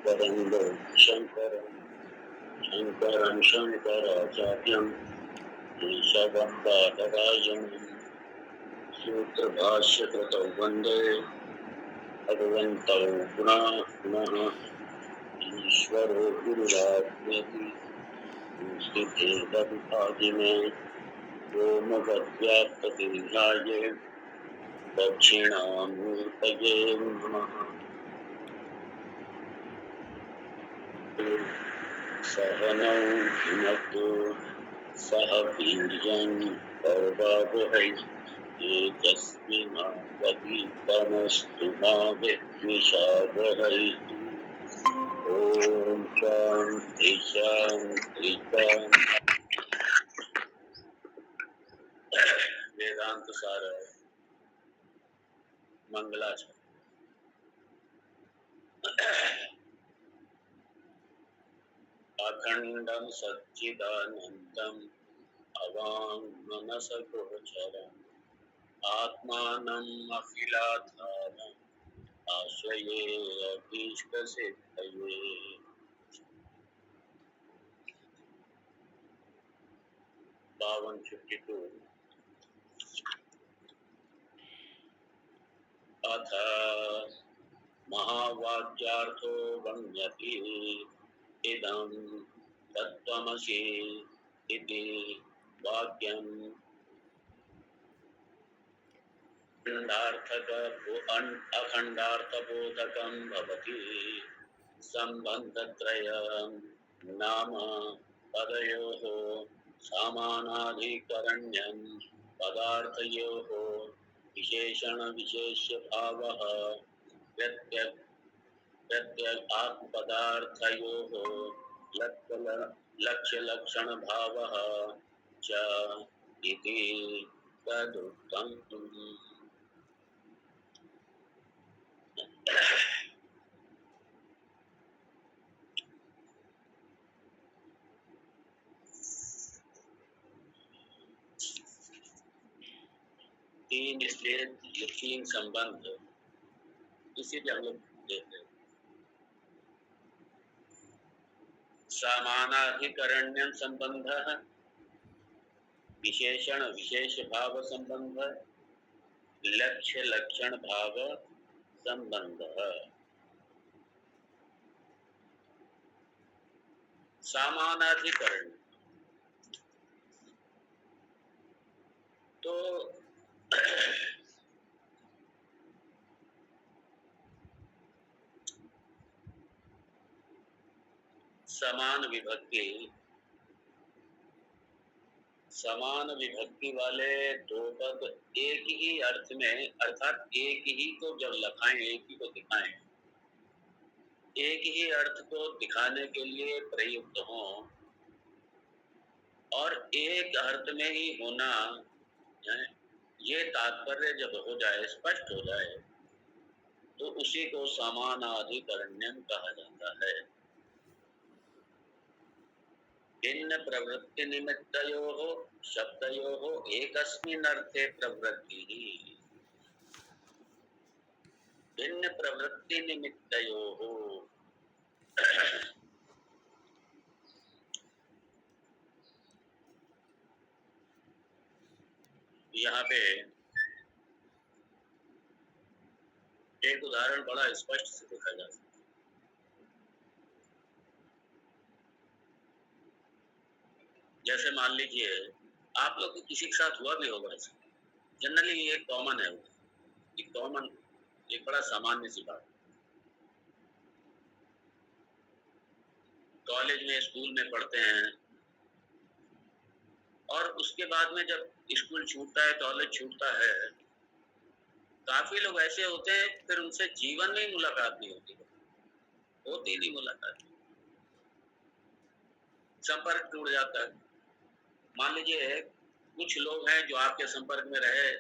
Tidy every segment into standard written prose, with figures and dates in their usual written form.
वन्दे शङ्करं शङ्कराचार्यं केशवं सूत्रभाष्यकृतौ वन्दे भगवन्तौ पुनः पुनः ईश्वरो गुरुरात्मेति संस्कृतेदविभाजिने व्योमवद्व्याप्तदेहाय दक्षिणामूर्तये नमः। सहनौ भुनक्तु सह वीर्यं कर्वावहै तेजस्विनावधीतमस्तु मा विद्विषावहै। ॐ शान्ति शान्ति शान्ति। वेदांत सार मंगलाचरण। अखंडं सच्चिदानंदं अवाङ्मनसगोचरम् आत्मानम् अखिलाधारम् आश्रये अभीष्टसिद्धये। 52 अथ महावाक्यार्थो गम्यते इदं तत्त्वमसि इति वाक्यम् अखण्डार्थबोधकं भवति। सम्बन्धत्रयं नाम पदयोः सामानाधिकरण्यं पदार्थयोः विशेषणविशेष्यभावः प्रत्यगात्मपदार्थयोः लक्ष्यलक्षणभावः च इति तदुक्तम्। तीन इसलिए ये तीन संबंध इसीलिए हम लोग देते हैं। समानाधिकरण्यं संबंध, विशेषण विशेष भाव संबंध, लक्ष्य लक्षण भाव संबंध। समानाधिकरण तो समान विभक्ति वाले दो पद एक ही अर्थ में, अर्थात एक ही को जब लखाएं, एक ही को दिखाएं, एक ही अर्थ को दिखाने के लिए प्रयुक्त हो और एक अर्थ में ही होना, ये तात्पर्य जब हो जाए, स्पष्ट हो जाए, तो उसी को समानाधिकरण्यम कहा जाता है। भिन्न प्रवृत्ति निमित्तयोः शब्दयोः एकस्मिन् अर्थे प्रवृत्ति ही। भिन्न प्रवृत्ति निमित्तयोः, यहाँ पे एक उदाहरण बड़ा स्पष्ट से देखा जा सकता है। जैसे मान लीजिए आप लोग किसी के साथ हुआ भी होगा, जनरली ये कॉमन है, एक बड़ा सामान्य सी बात। कॉलेज में, स्कूल में पढ़ते हैं और उसके बाद में जब स्कूल छूटता है, कॉलेज छूटता है, काफी लोग ऐसे होते हैं फिर उनसे जीवन में मुलाकात नहीं होती नहीं मुलाकात, संपर्क टूट जाता है। मान लीजिए कुछ लोग हैं जो आपके संपर्क में रहे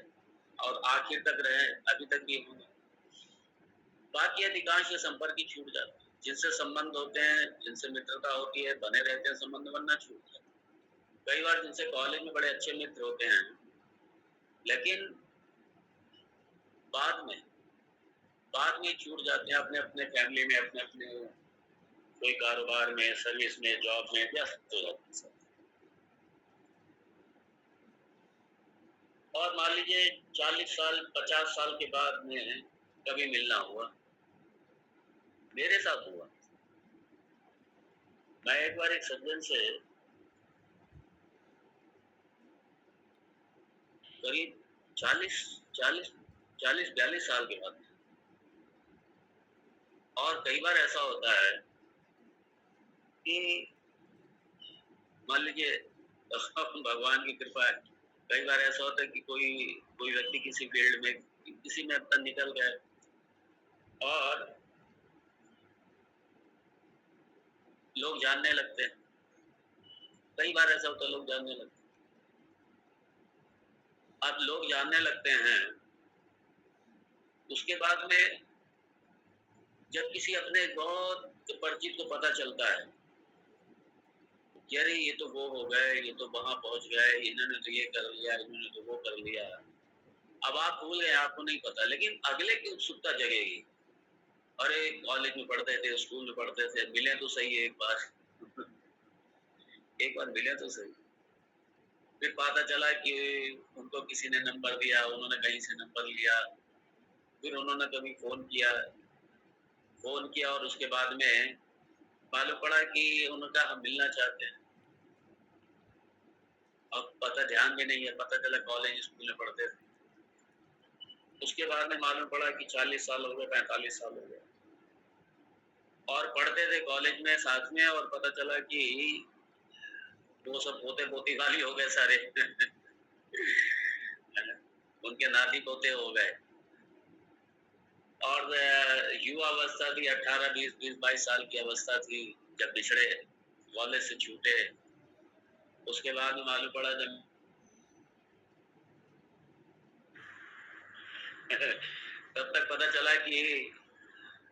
और आखिर तक रहे, अभी तक भी होंगे, बाकी अधिकांश संपर्क ही छूट जाते हैं। जिनसे संबंध होते हैं, जिनसे मित्रता होती है, बने रहते हैं, संबंध बनना छूट जाता है। कई बार जिनसे कॉलेज में बड़े अच्छे मित्र होते हैं, लेकिन बाद में छूट जाते हैं, अपने अपने फैमिली में, अपने अपने कोई कारोबार में, सर्विस में, जॉब में व्यस्त हो जाते हैं सब। और मान लीजिए 40 साल 50 साल के बाद में कभी मिलना हुआ, मेरे साथ हुआ। मैं एक बार एक सज्जन से करीब 40 40 40-42 साल के बाद, और कई बार ऐसा होता है कि मान लीजिए भगवान की कृपा है, कई बार ऐसा होता है कि कोई कोई व्यक्ति किसी फील्ड में किसी में अपना निकल गए, और लोग जानने लगते हैं। कई बार ऐसा होता है लोग जानने लगते हैं। अब लोग जानने लगते हैं, उसके बाद में जब किसी अपने बहुत परिचित को पता चलता है कि अरे ये तो वो हो गए, ये तो वहां पहुंच गए, इन्होंने तो ये कर लिया, इन्होंने तो वो कर लिया। अब आप भूल गए, आपको नहीं पता, लेकिन अगले की उत्सुकता जगेगी। अरे कॉलेज में पढ़ते थे, स्कूल में पढ़ते थे, मिले तो सही एक बार एक बार मिले तो सही। फिर पता चला कि उनको किसी ने नंबर दिया, उन्होंने कहीं से नंबर लिया, फिर उन्होंने कभी फोन किया और उसके बाद में मालूम पड़ा कि उनका हम मिलना चाहते हैं। अब पता ध्यान में नहीं है, पता चला कॉलेज स्कूल में पढ़ते थे। उसके बाद में मालूम पड़ा कि 40 साल हो गए, 45 साल हो गए, और पढ़ते थे कॉलेज में साथ में, और पता चला कि वो सब पोते पोती वाली हो गए सारे उनके नाती पोते हो गए। और युवा अवस्था थी, 18 20 20 22 साल की अवस्था थी जब बिछड़े, कॉलेज से छूटे। उसके बाद में मालूम पड़ा जब तब तक पता चला कि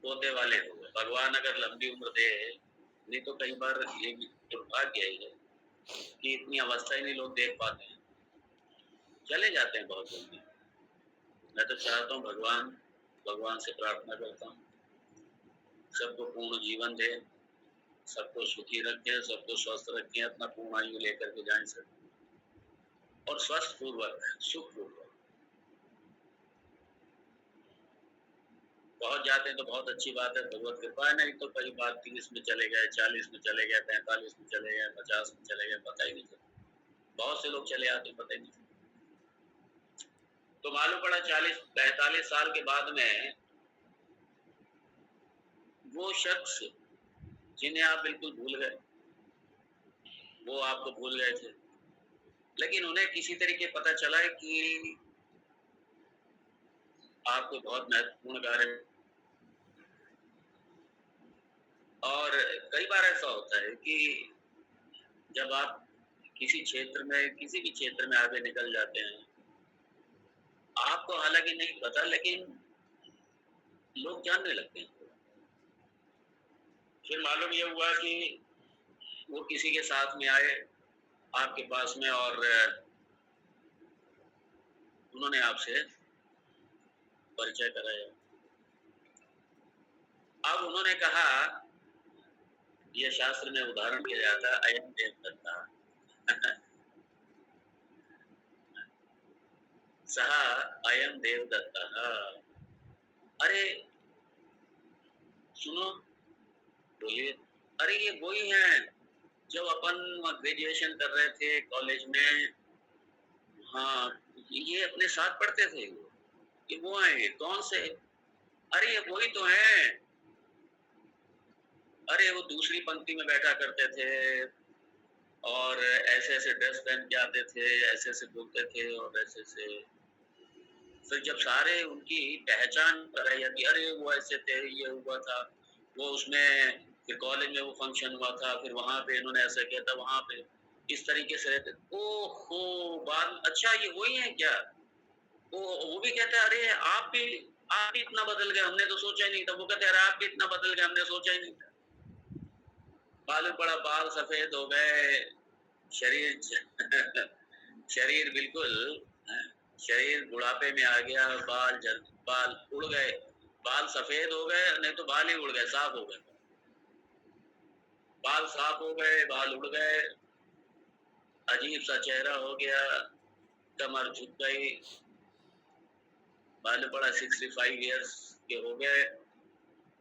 पोते वाले हो गए। भगवान अगर लंबी उम्र दे, नहीं तो कई बार ये भी दुर्भाग्य है कि इतनी अवस्था ही नहीं लोग देख पाते हैं, चले जाते हैं बहुत जल्दी। मैं तो चाहता हूँ भगवान भगवान से प्रार्थना करता हूँ सबको पूर्ण जीवन दे, सबको सुखी रखे, सबको स्वस्थ रखे, अपना पूर्ण आयु लेकर के जाए सब, और स्वस्थ पूर्वक सुख पूर्वक। पहुंच जाते हैं तो बहुत अच्छी बात है, भगवत कृपा है, नहीं तो कई बार 30 में चले गए, 40 में चले गए, 45 में चले गए, 50 में चले गए, पता ही नहीं चला। बहुत से लोग चले आते पता ही नहीं चला। तो मालूम पड़ा 40-45 साल के बाद में वो शख्स जिन्हें आप बिल्कुल भूल गए, वो आपको भूल गए थे, लेकिन उन्हें किसी तरीके पता चला है कि आपको बहुत महत्वपूर्ण कार्य। और कई बार ऐसा होता है कि जब आप किसी क्षेत्र में, किसी भी क्षेत्र में आगे निकल जाते हैं, आपको हालांकि नहीं पता, लेकिन लोग जानने लगते हैं। फिर मालूम ये हुआ कि वो किसी के साथ में आए आपके पास में, और उन्होंने आपसे परिचय कराया। अब उन्होंने कहा, यह शास्त्र में उदाहरण दिया जाता है, अयम देवदत्ता सह अयम देवदत्ता। अरे सुनो, बोलिए। अरे ये वही हैं जब अपन ग्रेजुएशन कर रहे थे कॉलेज में। हाँ, ये अपने साथ पढ़ते थे, ये वो हैं। कौन से? अरे ये वही तो हैं। अरे वो दूसरी पंक्ति में बैठा करते थे, और ऐसे ऐसे ड्रेस पहन के आते थे, ऐसे ऐसे बोलते थे, और ऐसे ऐसे। फिर जब सारे उनकी पहचान कराई जाती, अरे वो ऐसे थे, ये हुआ था, वो उसमें, फिर कॉलेज में वो फंक्शन हुआ था, फिर वहां पे इन्होंने ऐसा किया था, वहां पे इस तरीके से रहते। ओहो, बाद अच्छा ये वही है क्या? वो भी कहता है, अरे आप भी इतना बदल गए, हमने तो सोचा ही नहीं था। वो कहते हैं, अरे आप भी इतना बदल गए, हमने सोचा ही नहीं था। मालूम पड़ा बाल सफेद हो गए, शरीर शरीर बिल्कुल, शरीर बुढ़ापे में आ गया, बाल उड़ गए, बाल सफेद हो गए, नहीं तो बाल ही उड़ गए, साफ हो गए। बाल साफ हो गए, बाल उड़ गए, अजीब सा चेहरा हो गया, कमर झुक गई, बाल बड़ा 65 इयर्स के हो गए,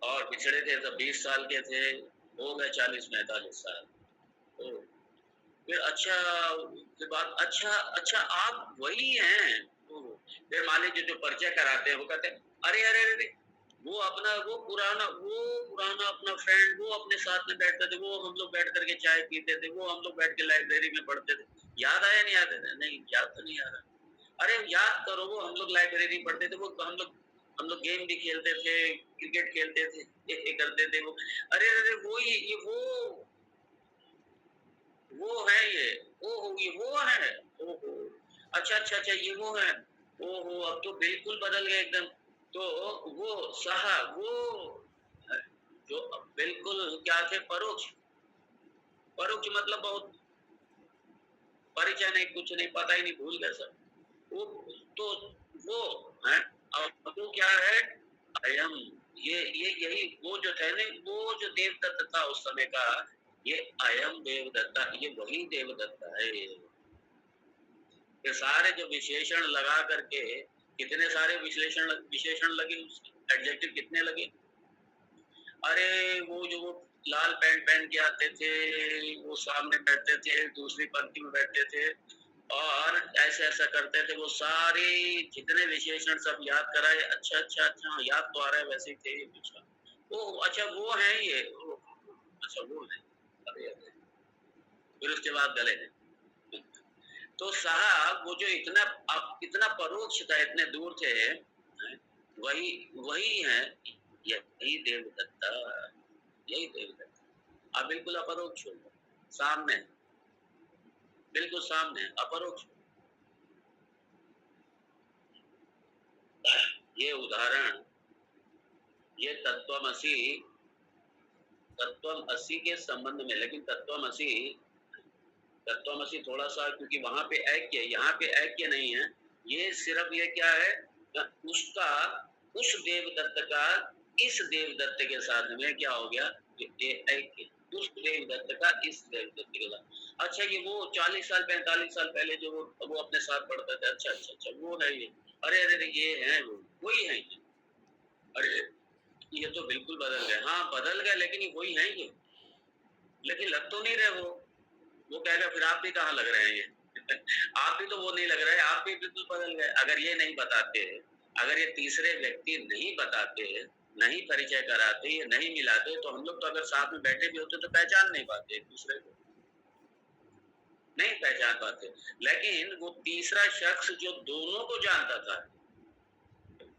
और पिछड़े थे तो 20 साल के थे, हो गए 40-45 साल। तो फिर अच्छा, फिर बात, अच्छा अच्छा आप वही हैं। तो फिर मान लीजिए जो परिचय कराते हैं वो कहते हैं अरे अरे अरे, वो पुराना अपना फ्रेंड, वो अपने साथ में बैठते थे, वो हम लोग बैठ करके चाय पीते थे, वो हम लोग बैठ के लाइब्रेरी में पढ़ते थे, याद आया नहीं आते थे? नहीं, याद तो नहीं आ रहा। अरे याद करो, वो हम लोग लाइब्रेरी पढ़ते थे, वो हम लोग गेम भी खेलते थे, क्रिकेट खेलते थे, ये करते थे वो। अरे अरे, वो है ये, ओहो ये वो है, ओहो, अच्छा अच्छा अच्छा, ये वो है, ओहो अब तो बिल्कुल बदल गए एकदम। तो वो साहब, वो जो बिल्कुल क्या थे, परोक्ष, परोक्ष मतलब बहुत, परिचय नहीं, कुछ नहीं, पता ही नहीं, भूल गए सब वो। तो वो है, अब वो क्या है, अयम, ये यही वो जो थे ना, वो जो देवदत्त था उस समय का, ये अयम देवदत्ता, ये वही देवदत्ता है। ये सारे जो विशेषण लगा करके, कितने सारे विश्लेषण विशेषण लगे, एडजेक्टिव कितने लगे। अरे वो लाल पैंट पहन के आते थे, वो सामने बैठते थे, दूसरी पंक्ति में बैठते थे, और ऐसे ऐसा करते थे, वो सारे जितने विशेषण सब याद कराए। अच्छा अच्छा अच्छा, याद तो आ रहा है, वैसे ही थे ये पूछा। ओ अच्छा, वो है ये, अच्छा वो है, अरे अरे, फिर उसके बाद गले हैं। तो साहब वो जो इतना परोक्ष था, इतने दूर थे, वही वही है, यही देवदत्ता, यही देवदत्ता। आप बिल्कुल अपरोक्ष हो, सामने, बिल्कुल सामने, अपरोक्ष। ये उदाहरण, ये तत्वमसि के संबंध में, लेकिन तत्वमसि थोड़ा सा, क्योंकि वहां पे ऐक्य, यहाँ पे ऐक्य नहीं है। ये सिर्फ ये क्या है, उसका, उस देवदत्त का इस देवदत्त के साथ में क्या हो गया, ये ऐक्य, उस देवदत्त का इस देवदत्त के साथ। अच्छा, ये वो 40 साल 45 साल पहले जो वो अपने साथ पढ़ते थे, अच्छा अच्छा अच्छा, वो है ये। अरे अरे, ये है वो, वही है ये। अरे ये तो बिल्कुल बदल गए, हाँ बदल गए, लेकिन ये वही है ये, लेकिन लग तो नहीं रहे वो कहेगा फिर आप भी कहाँ लग रहे हैं ये आप भी तो वो नहीं लग रहे, आप भी बिल्कुल बदल गए। अगर ये नहीं बताते, अगर ये तीसरे व्यक्ति नहीं बताते, नहीं परिचय कराते, ये नहीं मिलाते, तो हम लोग तो अगर साथ में बैठे भी होते तो पहचान नहीं पाते, एक दूसरे को नहीं पहचान पाते। लेकिन वो तीसरा शख्स जो दोनों को जानता था,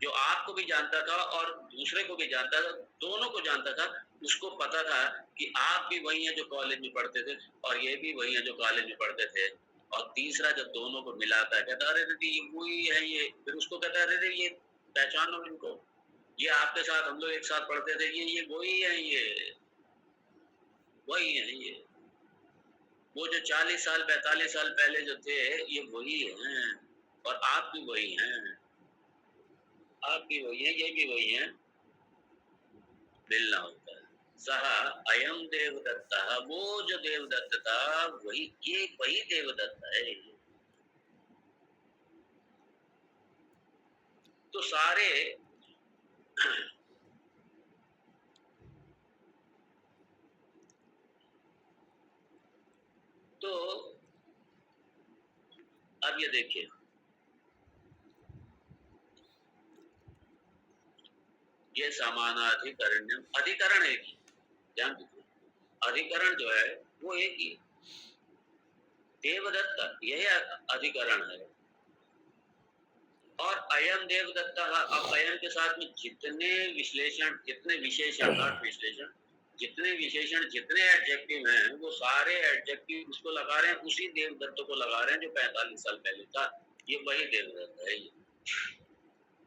जो आपको भी जानता था और दूसरे को भी जानता था, दोनों को जानता था, उसको पता था कि आप भी वही हैं जो कॉलेज में पढ़ते थे, और ये भी वही हैं जो कॉलेज में पढ़ते थे। और तीसरा जब दोनों को मिलाता है, कहता अरे दीदी ये वही है ये, फिर उसको कहता है अरे ये पहचानो इनको, ये आपके साथ हम लोग एक साथ पढ़ते थे, ये वही है, ये वही है ये, वो जो 40 साल 45 साल पहले जो थे, ये वही हैं, और आप भी वही हैं, आप भी वही हैं, ये भी वही हैं, मिलना होता है। सह अयम देवदत्ता, वो जो देवदत्त था, वही ये, वही देवदत्त है। तो सारे तो अब ये देखिए, ये समानाधिकरण्यम, अधिकरण एक ही, ध्यान दीजिए, अधिकरण जो है वो एक ही, देवदत्त यही अधिकरण है। और अयम देवदत्ता, अब अयम के साथ में जितने विश्लेषण, जितने विशेषण, नॉट विश्लेषण, जितने विशेषण, जितने एडजेक्टिव हैं, वो सारे एडजेक्टिव उसको लगा रहे हैं, उसी देवदत्त को लगा रहे हैं जो 45 साल पहले था। ये वही देवदत्त है,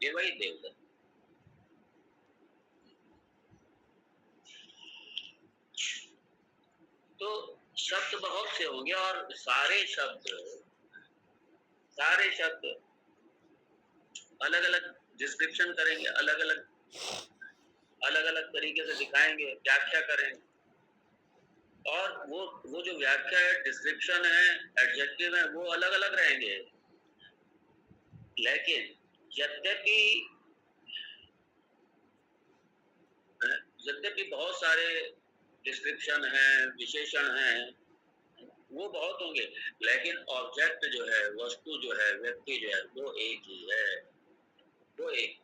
ये वही देवदत्त। तो शब्द बहुत से होंगे, और सारे शब्द अलग अलग डिस्क्रिप्शन करेंगे, अलग अलग तरीके से दिखाएंगे, व्याख्या करेंगे। और वो जो व्याख्या है, डिस्क्रिप्शन है, एडजेक्टिव है, वो अलग अलग रहेंगे। लेकिन यद्यपि यद्यपि बहुत सारे डिस्क्रिप्शन हैं, विशेषण हैं, वो बहुत होंगे, लेकिन ऑब्जेक्ट जो है, वस्तु जो है, व्यक्ति जो है, वो एक ही है। वो एक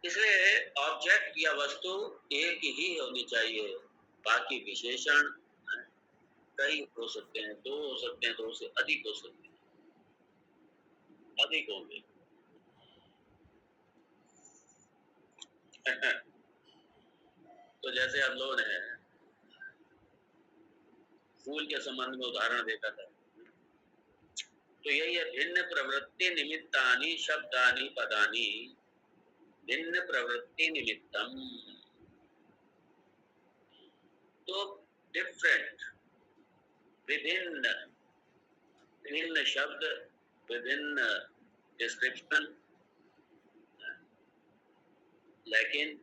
इसलिए ऑब्जेक्ट या वस्तु एक ही होनी चाहिए। बाकी विशेषण कई हो सकते हैं, दो हो सकते हैं, दो से अधिक हो सकते हैं, अधिक होंगे। तो जैसे हम लोगों ने फूल के संबंध में उदाहरण देखा था, तो यही है, भिन्न प्रवृत्ति निमित्तानि शब्दानि पदानि भिन्न प्रवृत्ति निमित्तम। तो डिफरेंट, विभिन्न, विभिन्न शब्द, विभिन्न डिस्क्रिप्शन, लेकिन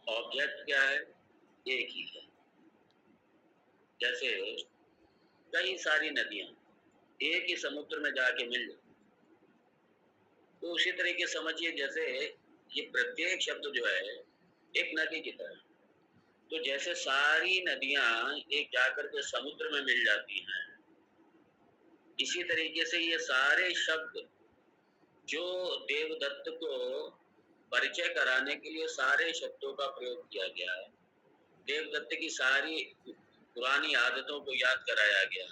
ऑब्जेक्ट क्या है, एक ही है। जैसे कई सारी नदियां एक ही समुद्र में जाके मिल जाए, तो उसी तरीके समझिए जैसे ये प्रत्येक शब्द जो है एक नदी की तरह। तो जैसे सारी नदियां एक जाकर के समुद्र में मिल जाती हैं, इसी तरीके से ये सारे शब्द जो देवदत्त को परिचय कराने के लिए सारे शब्दों का प्रयोग किया गया है, देवदत्त की सारी पुरानी आदतों को याद कराया गया,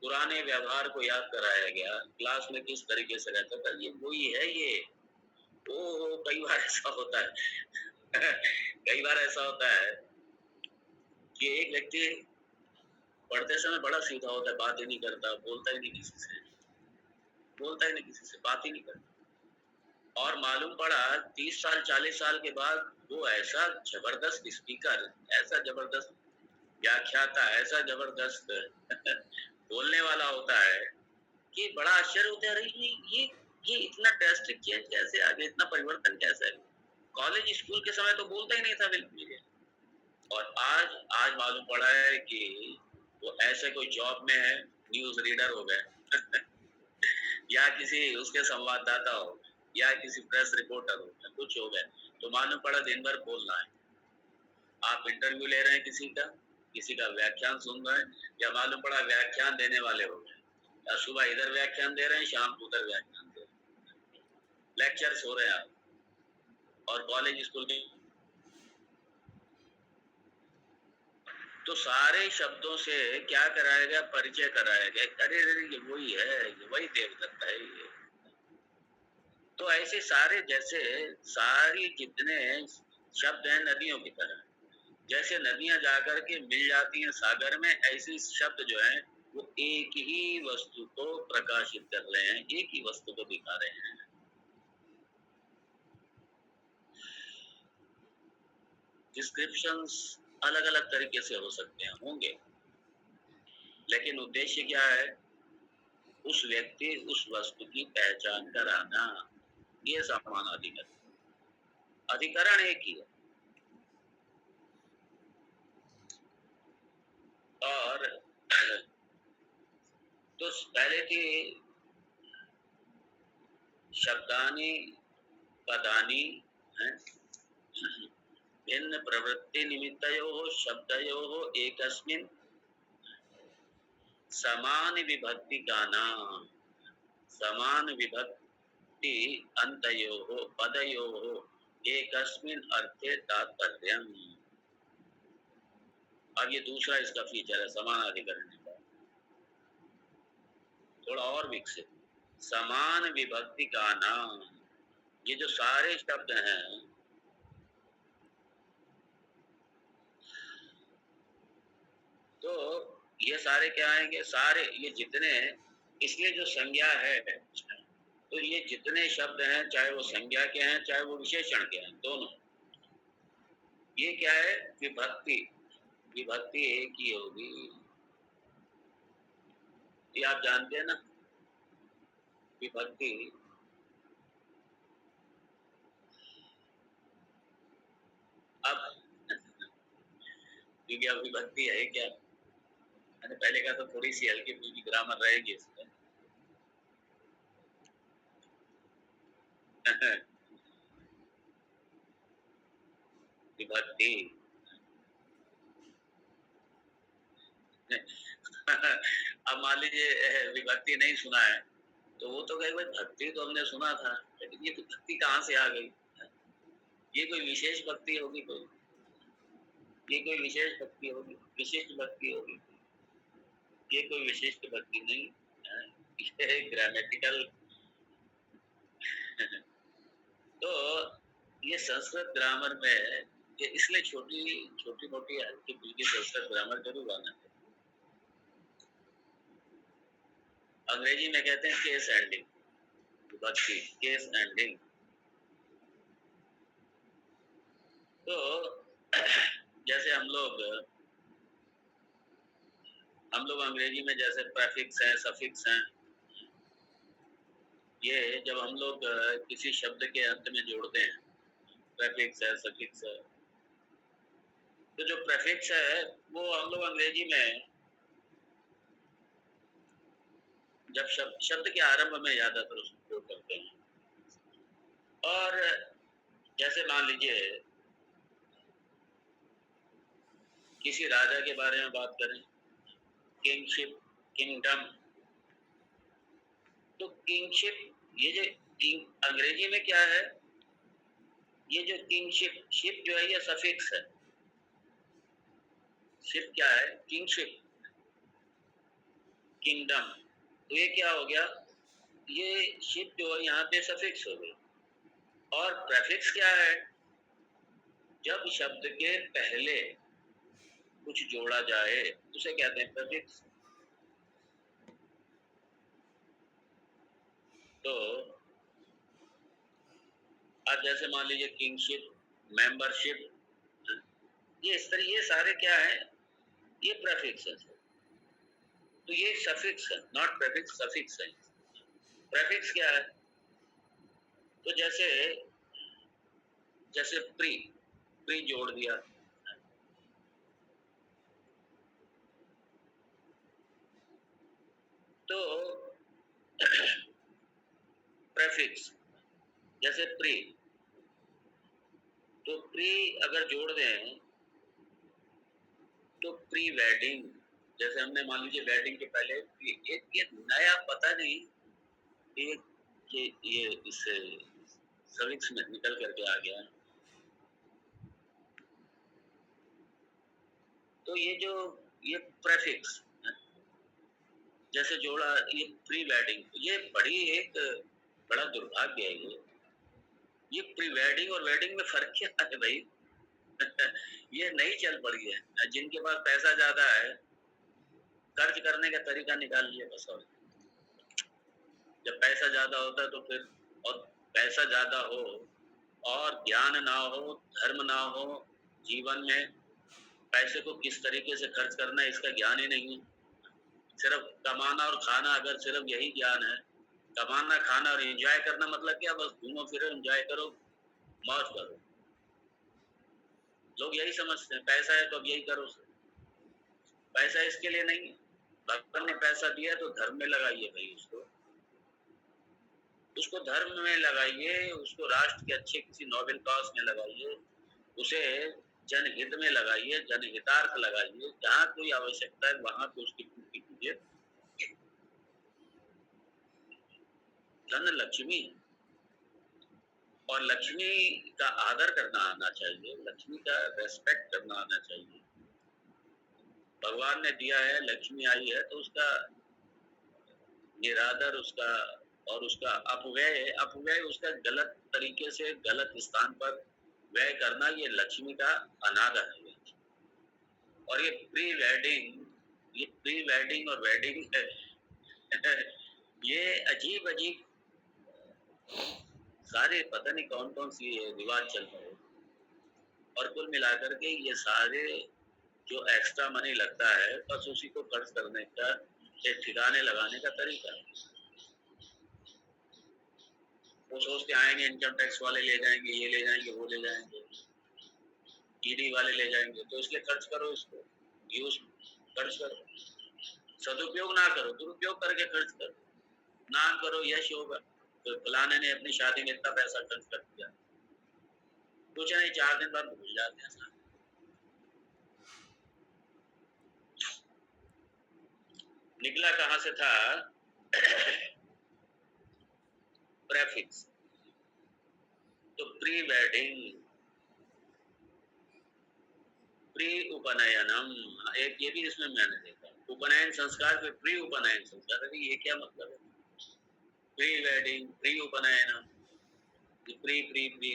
पुराने व्यवहार को याद कराया गया, क्लास में किस तरीके से रहता था, ये वही है ये। ओ कई बार ऐसा होता है कई बार ऐसा होता है कि एक व्यक्ति पढ़ते समय बड़ा सीधा होता है, बात ही नहीं करता, बोलता ही नहीं किसी से, बोलता ही नहीं किसी से, बात ही नहीं करता, और मालूम पड़ा 30 साल 40 साल के बाद वो ऐसा जबरदस्त स्पीकर, ऐसा जबरदस्त व्याख्याता, ऐसा जबरदस्त बोलने वाला होता है कि बड़ा आश्चर्य होता है, अरे ये इतना ड्रास्टिक चेंज कैसे आ गया, इतना परिवर्तन कैसे आ गया। कॉलेज स्कूल के समय तो बोलता ही नहीं था बिल्कुल भी, और आज मालूम पड़ा है कि वो ऐसे कोई जॉब में है, न्यूज रीडर हो गए या किसी उसके संवाददाता हो, या किसी प्रेस रिपोर्टर हो, या कुछ हो गए, तो मालूम पड़ा दिन भर बोलना है। आप इंटरव्यू ले रहे हैं किसी का व्याख्यान सुन रहे हैं, या मालूम पड़ा व्याख्यान देने वाले हो गए, या सुबह इधर व्याख्यान दे रहे हैं, शाम को उधर व्याख्यान दे रहे हैं, लेक्चर्स हो रहे हैं आप, और कॉलेज स्कूल में तो सारे शब्दों से क्या कराया गया, परिचय कराया गया, अरे ये वही है, ये वही देवदत्त है ये। तो ऐसे सारे, जैसे सारी जितने शब्द हैं नदियों की तरह, जैसे नदियां जाकर के मिल जाती हैं सागर में, ऐसे शब्द जो हैं वो एक ही वस्तु को प्रकाशित कर रहे हैं, एक ही वस्तु को दिखा रहे हैं। डिस्क्रिप्शंस अलग अलग तरीके से हो सकते हैं, होंगे, लेकिन उद्देश्य क्या है, उस व्यक्ति उस वस्तु की पहचान कराना। ये समान अधिकरण, अधिकरण एक ही है। और तो पहले थी शब्दानी पदानी है, भिन्न प्रवृत्ति निमित्तयोः शब्दयोः एकस्मिन् समान विभक्ति का नाम, समान विभक्ति अंतयोः पदयोः एकस्मिन् अर्थे तात्पर्यम्। अब ये दूसरा इसका फीचर है समानाधिकरण का, थोड़ा और विकसित, समान विभक्ति का नाम। ये जो सारे शब्द हैं, तो ये सारे क्या आएंगे, सारे ये जितने, इसलिए जो संज्ञा है, तो ये जितने शब्द हैं, चाहे वो संज्ञा के हैं चाहे वो विशेषण के हैं, दोनों, ये क्या है, विभक्ति, विभक्ति एक ही होगी। ये आप जानते हैं ना, विभक्ति क्योंकि अब विभक्ति है क्या, मैंने पहले कहा तो थोड़ी सी हल्की फुल्की ग्रामर रहेगी इसमें। विभक्ति। अब मान लीजिए विभक्ति नहीं सुना है तो वो तो कहे भाई भक्ति तो हमने सुना था, लेकिन ये भक्ति कहाँ से आ गई? ये कोई विशेष भक्ति होगी? कोई ये कोई विशेष भक्ति होगी? विशिष्ट भक्ति होगी? ये कोई विशिष्ट भक्ति नहीं है, ये ग्रामेटिकल। तो ये संस्कृत ग्रामर में ये इसलिए छोटी छोटी मोटी हल्की फुल्की संस्कृत ग्रामर जरूर आना है। अंग्रेजी में कहते हैं केस एंडिंग, विभक्ति केस एंडिंग। तो जैसे हम लोग अंग्रेजी में जैसे प्रेफिक्स हैं, सफिक्स हैं, ये जब हम लोग किसी शब्द के अंत में जोड़ते हैं, प्रेफिक्स है, सफिक्स है, तो जो प्रेफिक्स है वो हम लोग अंग्रेजी में जब शब्द के आरंभ में ज्यादातर उसको उपयोग करते हैं। और जैसे मान लीजिए किसी राजा के बारे में बात करें, किंगशिप, किंगडम, तो किंगशिप, ये जो अंग्रेजी में क्या है, ये जो किंगशिप, शिप जो है ये सफिक्स है। शिप क्या है? किंगशिप, किंगडम, तो ये क्या हो गया, ये शिप जो है यहाँ पे सफिक्स हो गई। और प्रेफिक्स क्या है? जब शब्द के पहले कुछ जोड़ा जाए उसे कहते हैं प्रेफिक्स। तो आज जैसे मान लीजिए किंगशिप, मेंबरशिप, ये इस तरह ये सारे क्या है, ये प्रेफिक्स है। तो ये सफिक्स है, नॉट प्रेफिक्स, सफिक्स है। प्रेफिक्स क्या है? तो जैसे जैसे प्री, प्री जोड़ दिया, तो प्रेफिक्स जैसे प्री, तो प्री अगर जोड़ दें तो प्री वेडिंग, जैसे हमने मान लीजिए वेडिंग के पहले ये नया पता नहीं ये इससे सविक्स में निकल करके आ गया। तो ये जो ये प्रेफिक्स जैसे जोड़ा, ये प्री वेडिंग, ये बड़ा दुर्भाग्य है। ये प्री वेडिंग और वेडिंग में फर्क क्या है भाई? ये नहीं चल पड़ी है। जिनके पास पैसा ज्यादा है, खर्च करने का तरीका निकाल लिया बस। और जब पैसा ज्यादा होता है तो फिर, और पैसा ज्यादा हो और ज्ञान ना हो, धर्म ना हो, जीवन में पैसे को किस तरीके से खर्च करना है इसका ज्ञान ही नहीं है। सिर्फ कमाना और खाना, अगर सिर्फ यही ज्ञान है, कमाना, खाना और एंजॉय करना, मतलब क्या? बस घूमो फिरो, एंजॉय करो, मौज करो। लोग यही समझते हैं पैसा है तो अब यही करो। पैसा इसके लिए नहीं है। भगवान ने पैसा दिया तो धर्म में लगाइए भाई, उसको धर्म में लगाइए, उसको राष्ट्र के अच्छे किसी नोबेल कॉज में लगाइए, उसे जनहित में लगाइए, जनहितार्थ लगाइए। जहाँ कोई आवश्यकता है वहां पे उसकी पूर्ति कीजिए। धन लक्ष्मी, और लक्ष्मी का आदर करना आना चाहिए, लक्ष्मी का रेस्पेक्ट करना आना चाहिए। भगवान ने दिया है, लक्ष्मी आई है तो उसका निरादर, उसका और उसका अपव्यय उसका गलत तरीके से गलत स्थान पर व्यय करना, ये लक्ष्मी का अनादर है। और ये प्री वेडिंग और वेडिंग ये अजीब अजीब सारे पता नहीं कौन कौन सी रिवाज चल रहे हैं। और कुल मिलाकर के ये सारे जो एक्स्ट्रा मनी लगता है बस उसी को खर्च करने का एक ठिकाने लगाने का तरीका है। वो सोचते आएंगे इनकम टैक्स वाले ले जाएंगे, ये ले जाएंगे, वो ले जाएंगे। ईडी वाले ले जाएंगे, तो इसलिए खर्च करो, इसको यूज खर्च करो, सदुपयोग ना करो, दुरुपयोग करके खर्च करो, नाम करो, यश होगा। तो फलाने ने अपनी शादी में इतना पैसा खर्च कर दिया, कुछ नहीं, 4 दिन बाद भूल जाते हैं सारे। निकला कहां से था? प्रेफिक्स। तो प्री वेडिंग, प्री उपनयनम, एक ये भी इसमें मैंने देखा, उपनयन संस्कार पे प्री उपनयन संस्कार, अरे ये क्या मतलब है? प्री वेडिंग, प्री उपनयनम, प्री प्री प्री।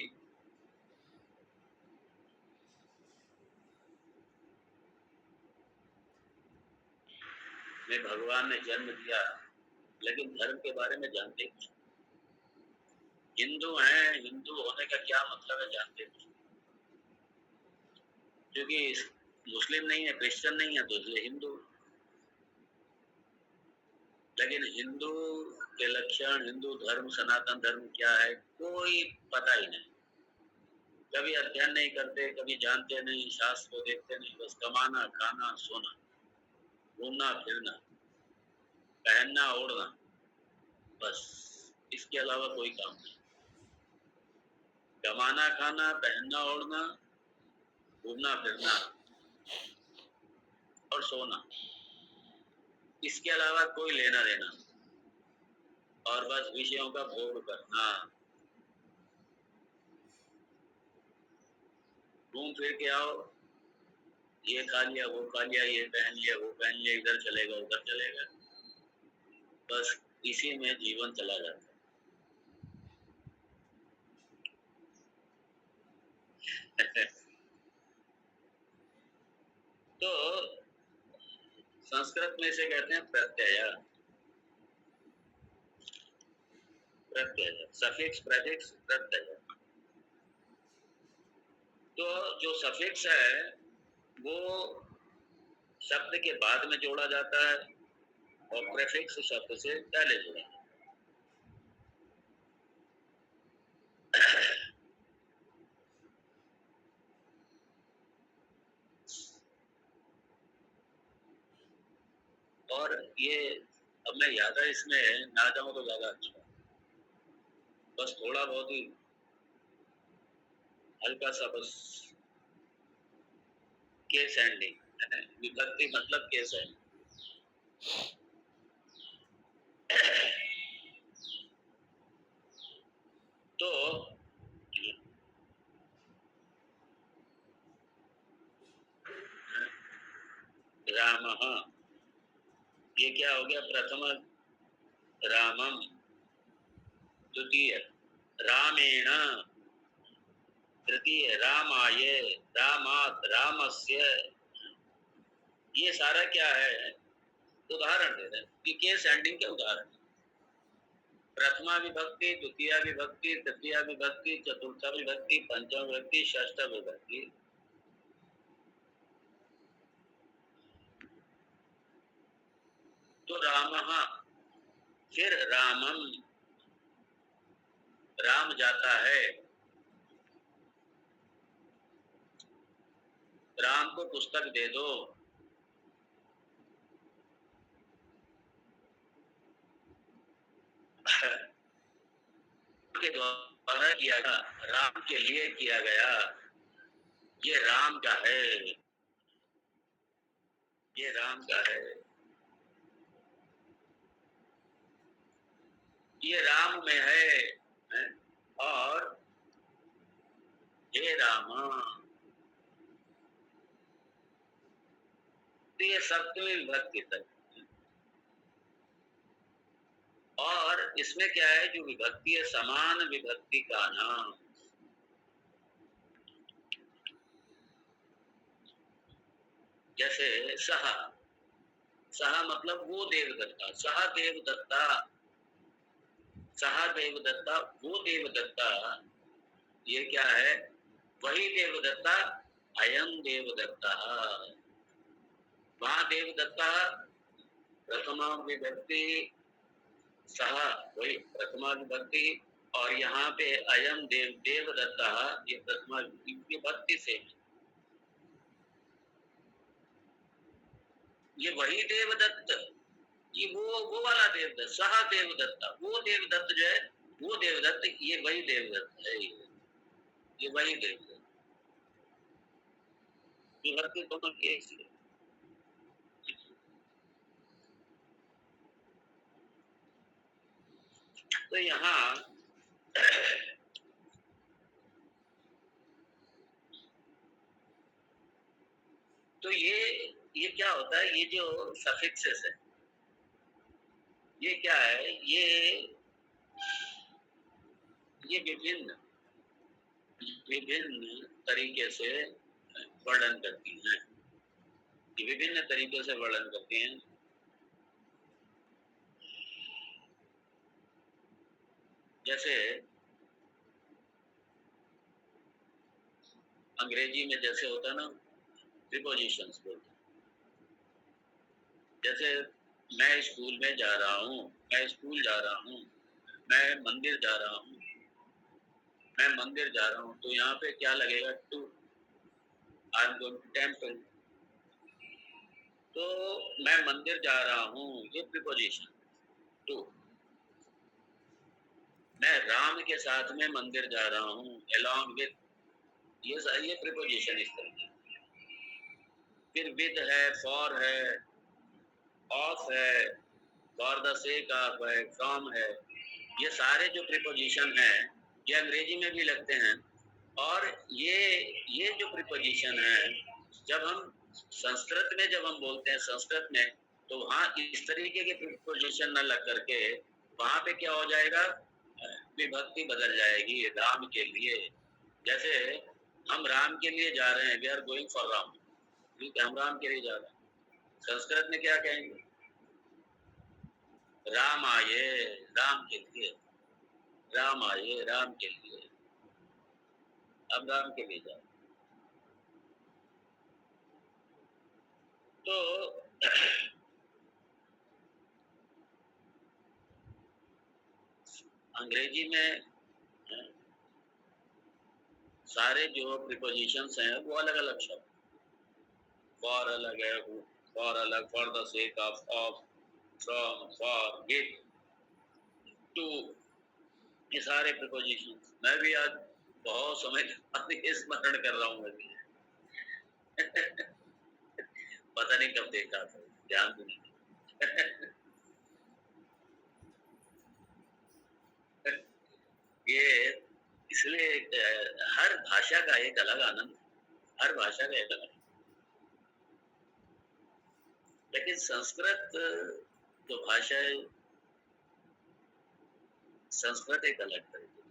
में भगवान ने जन्म दिया, लेकिन धर्म के बारे में जानते कुछ। हिंदू हैं, हिंदू होने का क्या मतलब है जानते कुछ, क्योंकि मुस्लिम नहीं है, क्रिश्चियन नहीं है, तो इसलिए हिंदू। लेकिन हिंदू के लक्षण, हिंदू धर्म, सनातन धर्म क्या है, कोई पता ही नहीं। कभी अध्ययन नहीं करते, कभी जानते नहीं, शास्त्र को देखते नहीं, बस कमाना, खाना, सोना, घूमना फिरना, पहनना ओढ़ना, बस इसके अलावा कोई काम नहीं। कमाना, खाना, पहनना ओढ़ना, घूमना फिरना और सोना, इसके अलावा कोई लेना देना, और बस विषयों का भोग करना। घूम फिर के आओ, ये खा लिया, वो खा लिया, ये पहन लिया, वो पहन लिया, इधर चलेगा, उधर चलेगा, बस इसी में जीवन चला जाता है। तो संस्कृत में इसे कहते हैं प्रत्यय, प्रत्यय, सफिक्स, प्रेफिक्स, प्रत्यय। तो जो सफिक्स है वो शब्द के बाद में जोड़ा जाता है, और प्रेफिक्स शब्द से पहले जोड़ा जाता है। और ये अब मैं ज्यादा इसमें ना जाऊं तो ज्यादा अच्छा, बस थोड़ा बहुत ही हल्का सा, बस केस एंडिंग, विभक्ति मतलब केस एंडिंग। तो रामः, ये क्या हो गया? प्रथम रामम, द्वितीय रामेण, तृतीय रामाय, रामात, रामस्य। ये सारा क्या है? उदाहरण दे रहे हैं कि केस एंडिंग के उदाहरण। प्रथमा विभक्ति, द्वितीय विभक्ति, तृतीय विभक्ति, चतुर्थ विभक्ति, पंचम विभक्ति, षष्ठ विभक्ति। तो रामः, फिर रामम, राम जाता है, राम को पुस्तक दे दो, के द्वारा किया गया, राम के लिए किया गया, ये राम का है, ये राम का है, ये राम में है? और हे रामा, तो ये सप्तमी विभक्ति तक। और इसमें क्या है, जो विभक्ति है, समान विभक्ति का नाम। जैसे सह, सह मतलब वो देवदत्ता, सह देवदत्ता, सह देवदत्ता, वो देवदत्ता, ये क्या है? वही देवदत्ता, अयम देवदत्ता। वहां देवदत्ता प्रथमा विभक्ति, सह वही प्रथमा विभक्ति, और यहाँ पे अयम देवदत्ता, ये प्रथमा विभक्ति से। ये वही देवदत्त, ये वो वाला देवदत्त, सहा देवदत्ता, वो देवदत्त जो है, वो देवदत्त, ये वही देवदत्त है, ये वही देवदत्त। विभक्ति दोनों की एक सी है। तो यहाँ तो ये क्या होता है, ये जो सफिक्सेस है, ये क्या है, ये विभिन्न विभिन्न तरीके से वर्णन करती हैं, विभिन्न तरीके से वर्णन करती हैं। जैसे अंग्रेजी में जैसे होता है ना, प्रीपोजिशंस बोलते हैं। जैसे मैं स्कूल में जा रहा हूँ, मैं स्कूल जा रहा हूँ, मैं मंदिर जा रहा हूँ, मैं मंदिर जा रहा हूँ, तो यहाँ पे क्या लगेगा, to, I am going to temple. तो मैं मंदिर जा रहा हूँ, ये प्रीपोजिशन टू। मैं राम के साथ में मंदिर जा रहा हूँ, along with, ये प्रीपोजिशन इस तरह की। फिर विद है, फॉर है, ऑफ है, फॉर द सेक ऑफ है, फ्रॉम है, ये सारे जो प्रीपोजिशन हैं ये अंग्रेजी में भी लगते हैं। और ये जो प्रीपोजिशन है, जब हम संस्कृत में जब हम बोलते हैं संस्कृत में, तो वहाँ इस तरीके के प्रीपोजिशन न लग करके वहाँ पे क्या हो जाएगा, विभक्ति बदल जाएगी राम के लिए। जैसे हम राम के लिए जा रहे हैं, we are going for Ram, ठीक है, हम राम के लिए जा रहे हैं। संस्कृत में क्या कहेंगे, राम आए, राम के लिए, राम आए, राम के लिए, अब राम के लिए जाओ। तो अंग्रेजी में सारे जो प्रीपोजिशंस हैं वो अलग अलग शब्द, फॉर अलग है, फॉर अलग, for the sake of, from, for, with, to, ये सारे प्रीपोजिशंस मैं भी आज बहुत समय स्मरण कर रहा हूँ अभी। पता नहीं कब देखा था, ध्यान भी नहीं। ये इसलिए हर भाषा का एक अलग आनंद, हर भाषा का एक अलग, लेकिन संस्कृत जो भाषा है, संस्कृत एक अलग तरीके।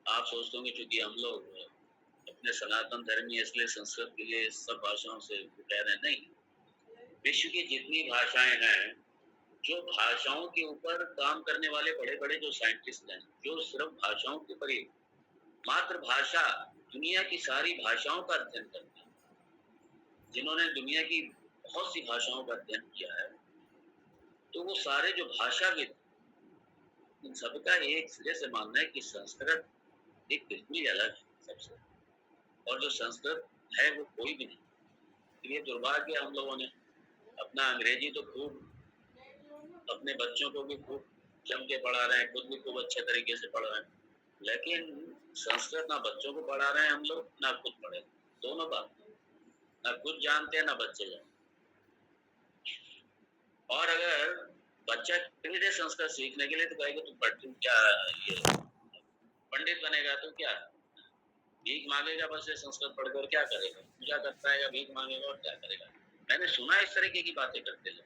आप सोचते होंगे क्योंकि हम लोग अपने सनातन धर्मी इसलिए संस्कृत के लिए सब भाषाओं से कह रहे हैं, नहीं, विश्व की जितनी भाषाएं हैं, जो भाषाओं के ऊपर काम करने वाले बड़े बड़े जो साइंटिस्ट हैं, जो सिर्फ भाषाओं के ऊपर ही, मातृभाषा, दुनिया की सारी भाषाओं का अध्ययन करते हैं, जिन्होंने दुनिया की बहुत सी भाषाओं का अध्ययन किया है, तो वो सारे जो भाषाविद, इन सबका एक सिरे से मानना है कि संस्कृत एक बिल्कुल ही अलग है सबसे, और जो संस्कृत है वो कोई भी नहीं। ये दुर्भाग्य, हम लोगों ने अपना अंग्रेजी तो खूब, अपने बच्चों को भी खूब जम के पढ़ा रहे हैं, खुद भी खूब अच्छे तरीके से पढ़ रहे हैं, लेकिन संस्कृत ना बच्चों को पढ़ा रहे हैं हम लोग, ना खुद पढ़े, दोनों बात, ना खुद जानते हैं ना बच्चे जानते। और अगर बच्चा खरीदे संस्कृत सीखने के लिए तो कहेगा तुम क्या ये पंडित बनेगा, तो क्या भीख मांगेगा, बस ये संस्कृत पढ़कर क्या करेगा, पूजा करता है या भीख मांगेगा और क्या करेगा। मैंने सुना इस तरीके की बातें करते लोग,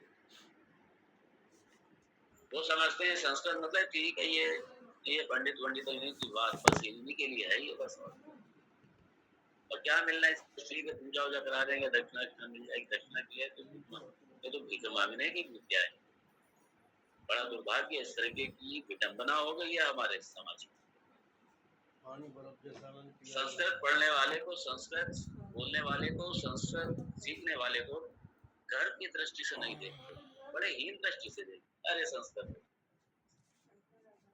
वो समझते हैं संस्कृत मतलब ठीक है, ये पंडित की बात बस हिंदी के लिए है ये बस, और क्या मिलना है, स्त्री के पूजा वूजा करा देंगे, दक्षिणा मिल जाएगी, दक्षिणा की है तो भीख मांगने की विद्या है। बड़ा दुर्भाग्य, इस तरीके की विडंबना हो गई है हमारे समाज में। संस्कृत पढ़ने वाले को, संस्कृत बोलने वाले को, संस्कृत सीखने वाले को गर्व की दृष्टि से नहीं देखते, बड़े हीन दृष्टि से देखते, अरे संस्कृत।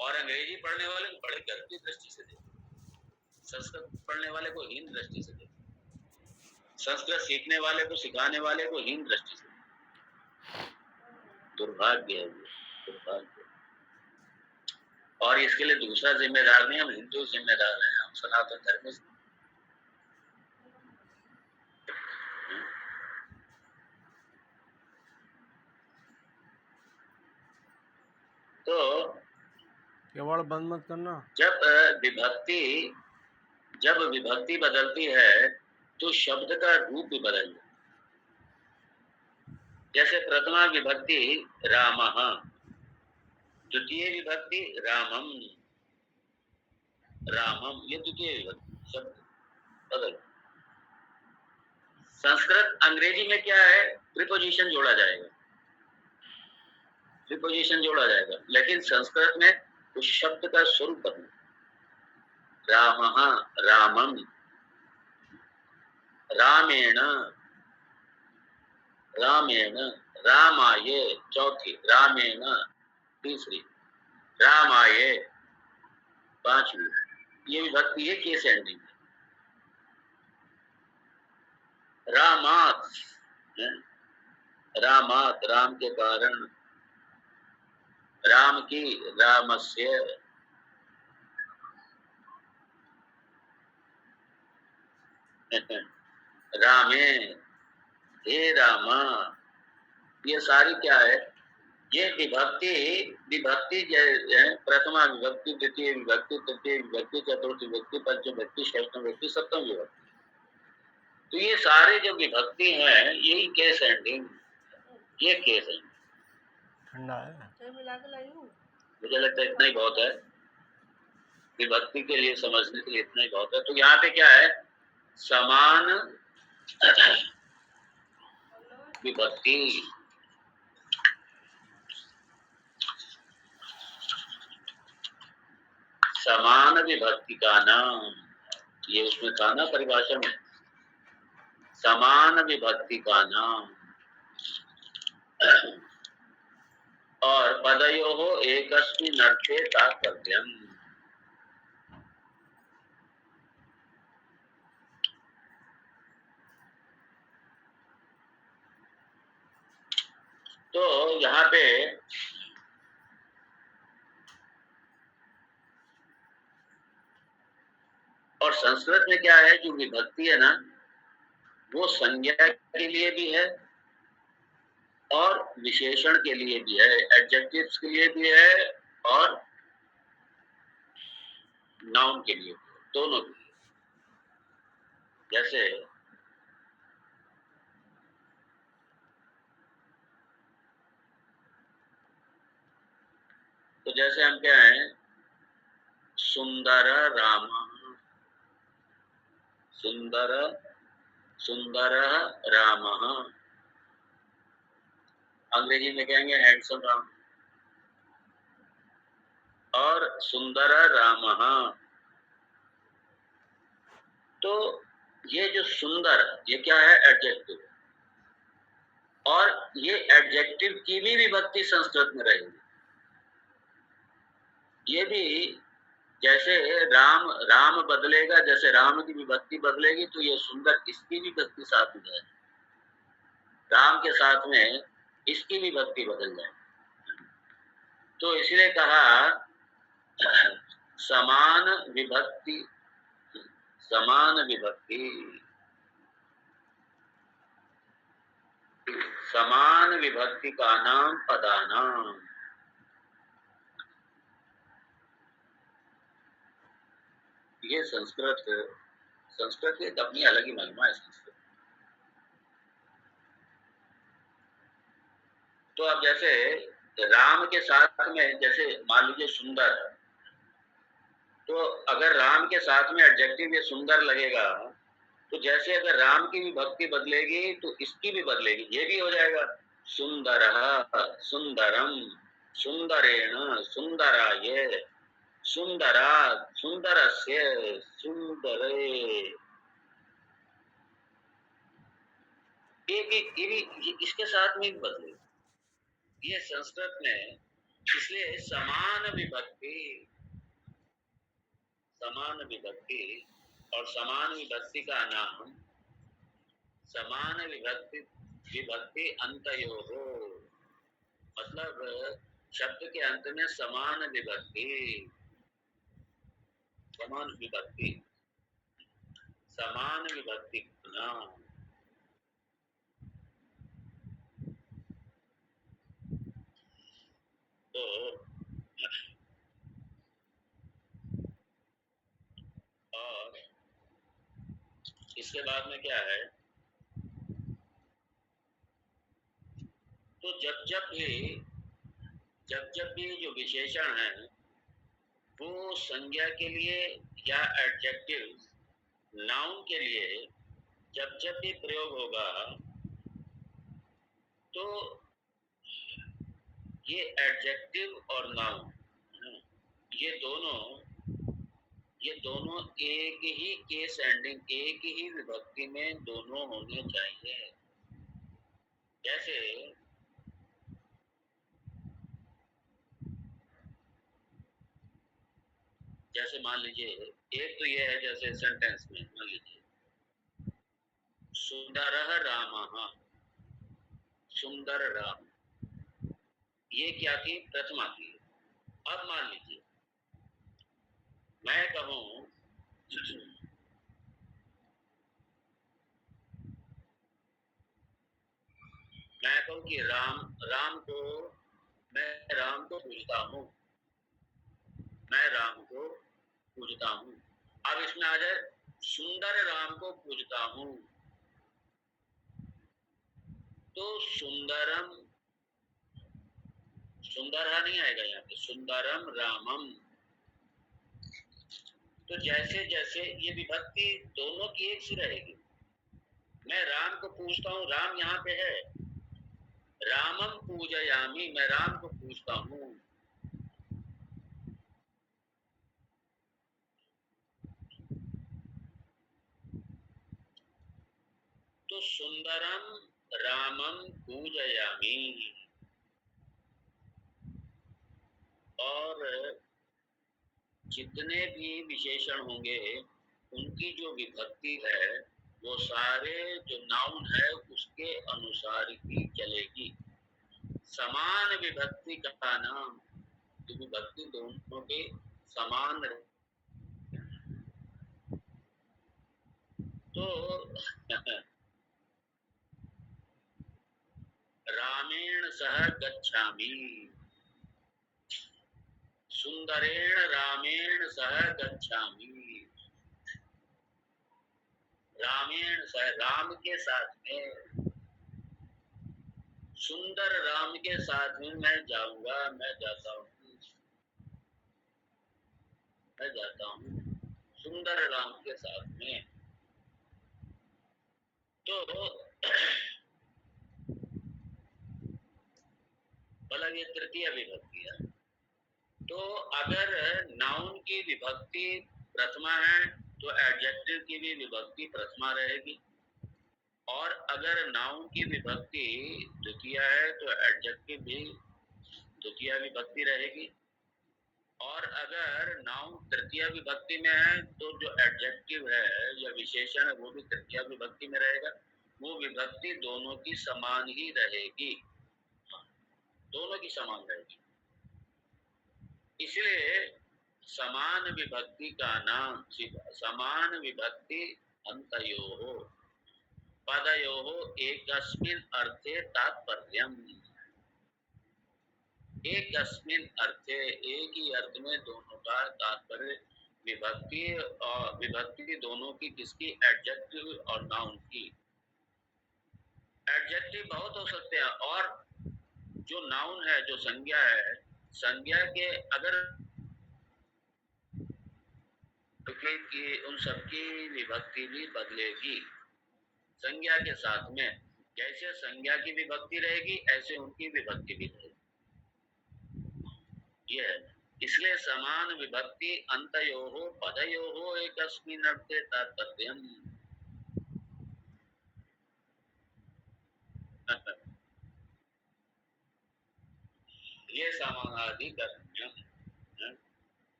और अंग्रेजी पढ़ने वाले को बड़े गर्व की दृष्टि से देखते, संस्कृत पढ़ने वाले को हीन दृष्टि से देखते। संस्कृत सीखने वाले को, सिखाने वाले को हीन दृष्टि से। दुर्भाग्य है, दुर्भाग्य। और इसके लिए दूसरा जिम्मेदार नहीं, हम हिंदू जिम्मेदार हैं, हम सनातन धर्म से। तो केवल बंद मत करना। जब विभक्ति बदलती है तो शब्द का रूप भी बदल जाता है। जैसे प्रथमा विभक्ति रामः, द्वितीय विभक्ति रामम, रामम, ये द्वितीय विभक्ति शब्द बदल। संस्कृत अंग्रेजी में क्या है, प्रीपोजिशन जोड़ा जाएगा, प्रीपोजिशन जोड़ा जाएगा, लेकिन संस्कृत में उस शब्द का स्वरूप बदल। रामः, रामम, रामेण, रामेण, रामाये चौथी, रामेण तीसरी, रामाये पांचवी। ये विभक्ति है केस एंडिंग। रामात, रामात राम के कारण, राम की, रामस्य, रामे, हे रामा। ये सारी क्या है, ये विभक्ति प्रथमा विभक्ति, द्वितीय विभक्ति, तृतीय विभक्ति, चतुर्थी विभक्ति, पंचम विभक्ति, षष्ठम विभक्ति, सप्तम विभक्ति। तो ये सारे जो विभक्ति हैं यही केस एंडिंग, ये केस एंडिंग। ठंडा है, मुझे लगता है इतना ही बहुत है विभक्ति के लिए, समझने के लिए इतना ही बहुत है। तो यहाँ पे क्या है, समान विभक्ति, समान विभक्ति का नाम, ये उसमें था ना परिभाषा में, समान विभक्ति का नाम। और पदयोः एकस्मिन् अर्थे तात्पर्यम्। तो यहाँ पे और संस्कृत में क्या है, जो विभक्ति है ना, वो संज्ञा के लिए भी है और विशेषण के लिए भी है, एडजेक्टिव्स के लिए भी है और नाउन के लिए, दोनों के लिए। जैसे तो जैसे हम क्या है, सुंदर राम, सुंदर, सुंदर राम, अंग्रेजी में कहेंगे हैंडसम राम, और सुंदर राम। तो ये जो सुंदर, ये क्या है, एडजेक्टिव, और ये एडजेक्टिव की भी विभक्ति संस्कृत में रहेगी। ये भी जैसे राम, राम बदलेगा, जैसे राम की विभक्ति बदलेगी तो ये सुंदर, इसकी भी विभक्ति साथ में जाएगी, राम के साथ में इसकी भी विभक्ति बदल जाएगी। तो इसलिए कहा समान विभक्ति, समान विभक्ति, समान विभक्ति का नाम पदानाम। ये संस्कृत की अपनी अलग ही महिमा है संस्कृत। तो अब जैसे राम के साथ में, जैसे मान लीजिए सुंदर, तो अगर राम के साथ में एडजेक्टिव ये सुंदर लगेगा, तो जैसे अगर राम की विभक्ति बदलेगी तो इसकी भी बदलेगी, ये भी हो जाएगा सुंदरः, सुंदरम, सुंदरेण, सुंदराय, सुंदरात्, सुंदरस्य, सुंदरे। ये भी इसके साथ में बदलेगी, ये संस्कृत में। इसलिए समान विभक्ति, समान विभक्ति और समान विभक्ति का नाम समान विभक्ति विभक्ति अंतयोः, मतलब शब्द के अंत में समान विभक्ति, समान विभक्ति, समान विभक्ति ना। तो और इसके बाद में क्या है, तो जब भी जो विशेषण है वो संज्ञा के लिए या एडजेक्टिव नाउन के लिए जब भी प्रयोग होगा, तो ये एडजेक्टिव और नाउन, ये दोनों एक ही केस एंडिंग, एक ही विभक्ति में दोनों होने चाहिए। जैसे जैसे मान लीजिए, एक तो ये है, जैसे सेंटेंस में मान लीजिए सुंदरः रामः, सुंदर राम, ये क्या थी, प्रथमा थी। अब मान लीजिए मैं कहूं कि राम, राम को, मैं राम को पूजता हूँ, मैं राम को पूजता हूँ। अब इसमें आ जाए सुंदर राम को पूजता हूँ, तो सुंदरम, सुंदर नहीं आएगा यहाँ पे, सुंदरम रामम। तो जैसे जैसे ये विभक्ति दोनों की एक सी रहेगी। मैं राम को पूजता हूँ, राम यहाँ पे है, रामम पूजयामी, मैं राम को पूजता हूँ। तो सुंदरम रामम पूजयामी, और जितने भी विशेषण होंगे उनकी जो विभक्ति है वो सारे जो नाउन है उसके अनुसार ही चलेगी। समान विभक्ति का नाम, तो विभक्ति दोनों के समान रहे। तो रामेण सह गच्छामि, सुंदरेण रामेण सह गच्छामि, रामेण सह, राम के साथ में, सुंदर राम के साथ में मैं जाऊंगा, मैं जाता हूँ, मैं जाता हूँ सुंदर राम के साथ में। तो मतलब ये तृतीय विभक्ति है। तो अगर नाउन की विभक्ति प्रथमा है तो एडजेक्टिव की भी विभक्ति प्रथमा रहेगी, और अगर नाउन की विभक्ति द्वितीय है तो एडजेक्टिव भी द्वितीय विभक्ति रहेगी, और अगर नाउन तृतीय विभक्ति में है तो जो एडजेक्टिव है या विशेषण है वो भी तृतीय विभक्ति में रहेगा। वो विभक्ति दोनों की समान ही रहेगी, दोनों की समान रहेगी। इसलिए समान विभक्ति का नाम, समान विभक्ति अंतयोः पदयोः एकस्मिन् अर्थे तात्पर्यम्, एकस्मिन् अर्थे, एक ही अर्थ में दोनों का तात्पर्य, विभक्ति और विभक्ति दोनों की, किसकी, एडजेक्टिव और नाउन की। एडजेक्टिव बहुत हो सकते हैं, और जो नाउन है, जो संज्ञा है, संज्ञा के अगर की उन सबकी विभक्ति भी बदलेगी संज्ञा के साथ में। जैसे संज्ञा की विभक्ति रहेगी ऐसे उनकी विभक्ति भी रहेगी। ये है, इसलिए समान विभक्ति अंतयोः पदयोः एकस्मिन् अर्थे तात्पर्यम्। ये समानाधिकरण्यम्।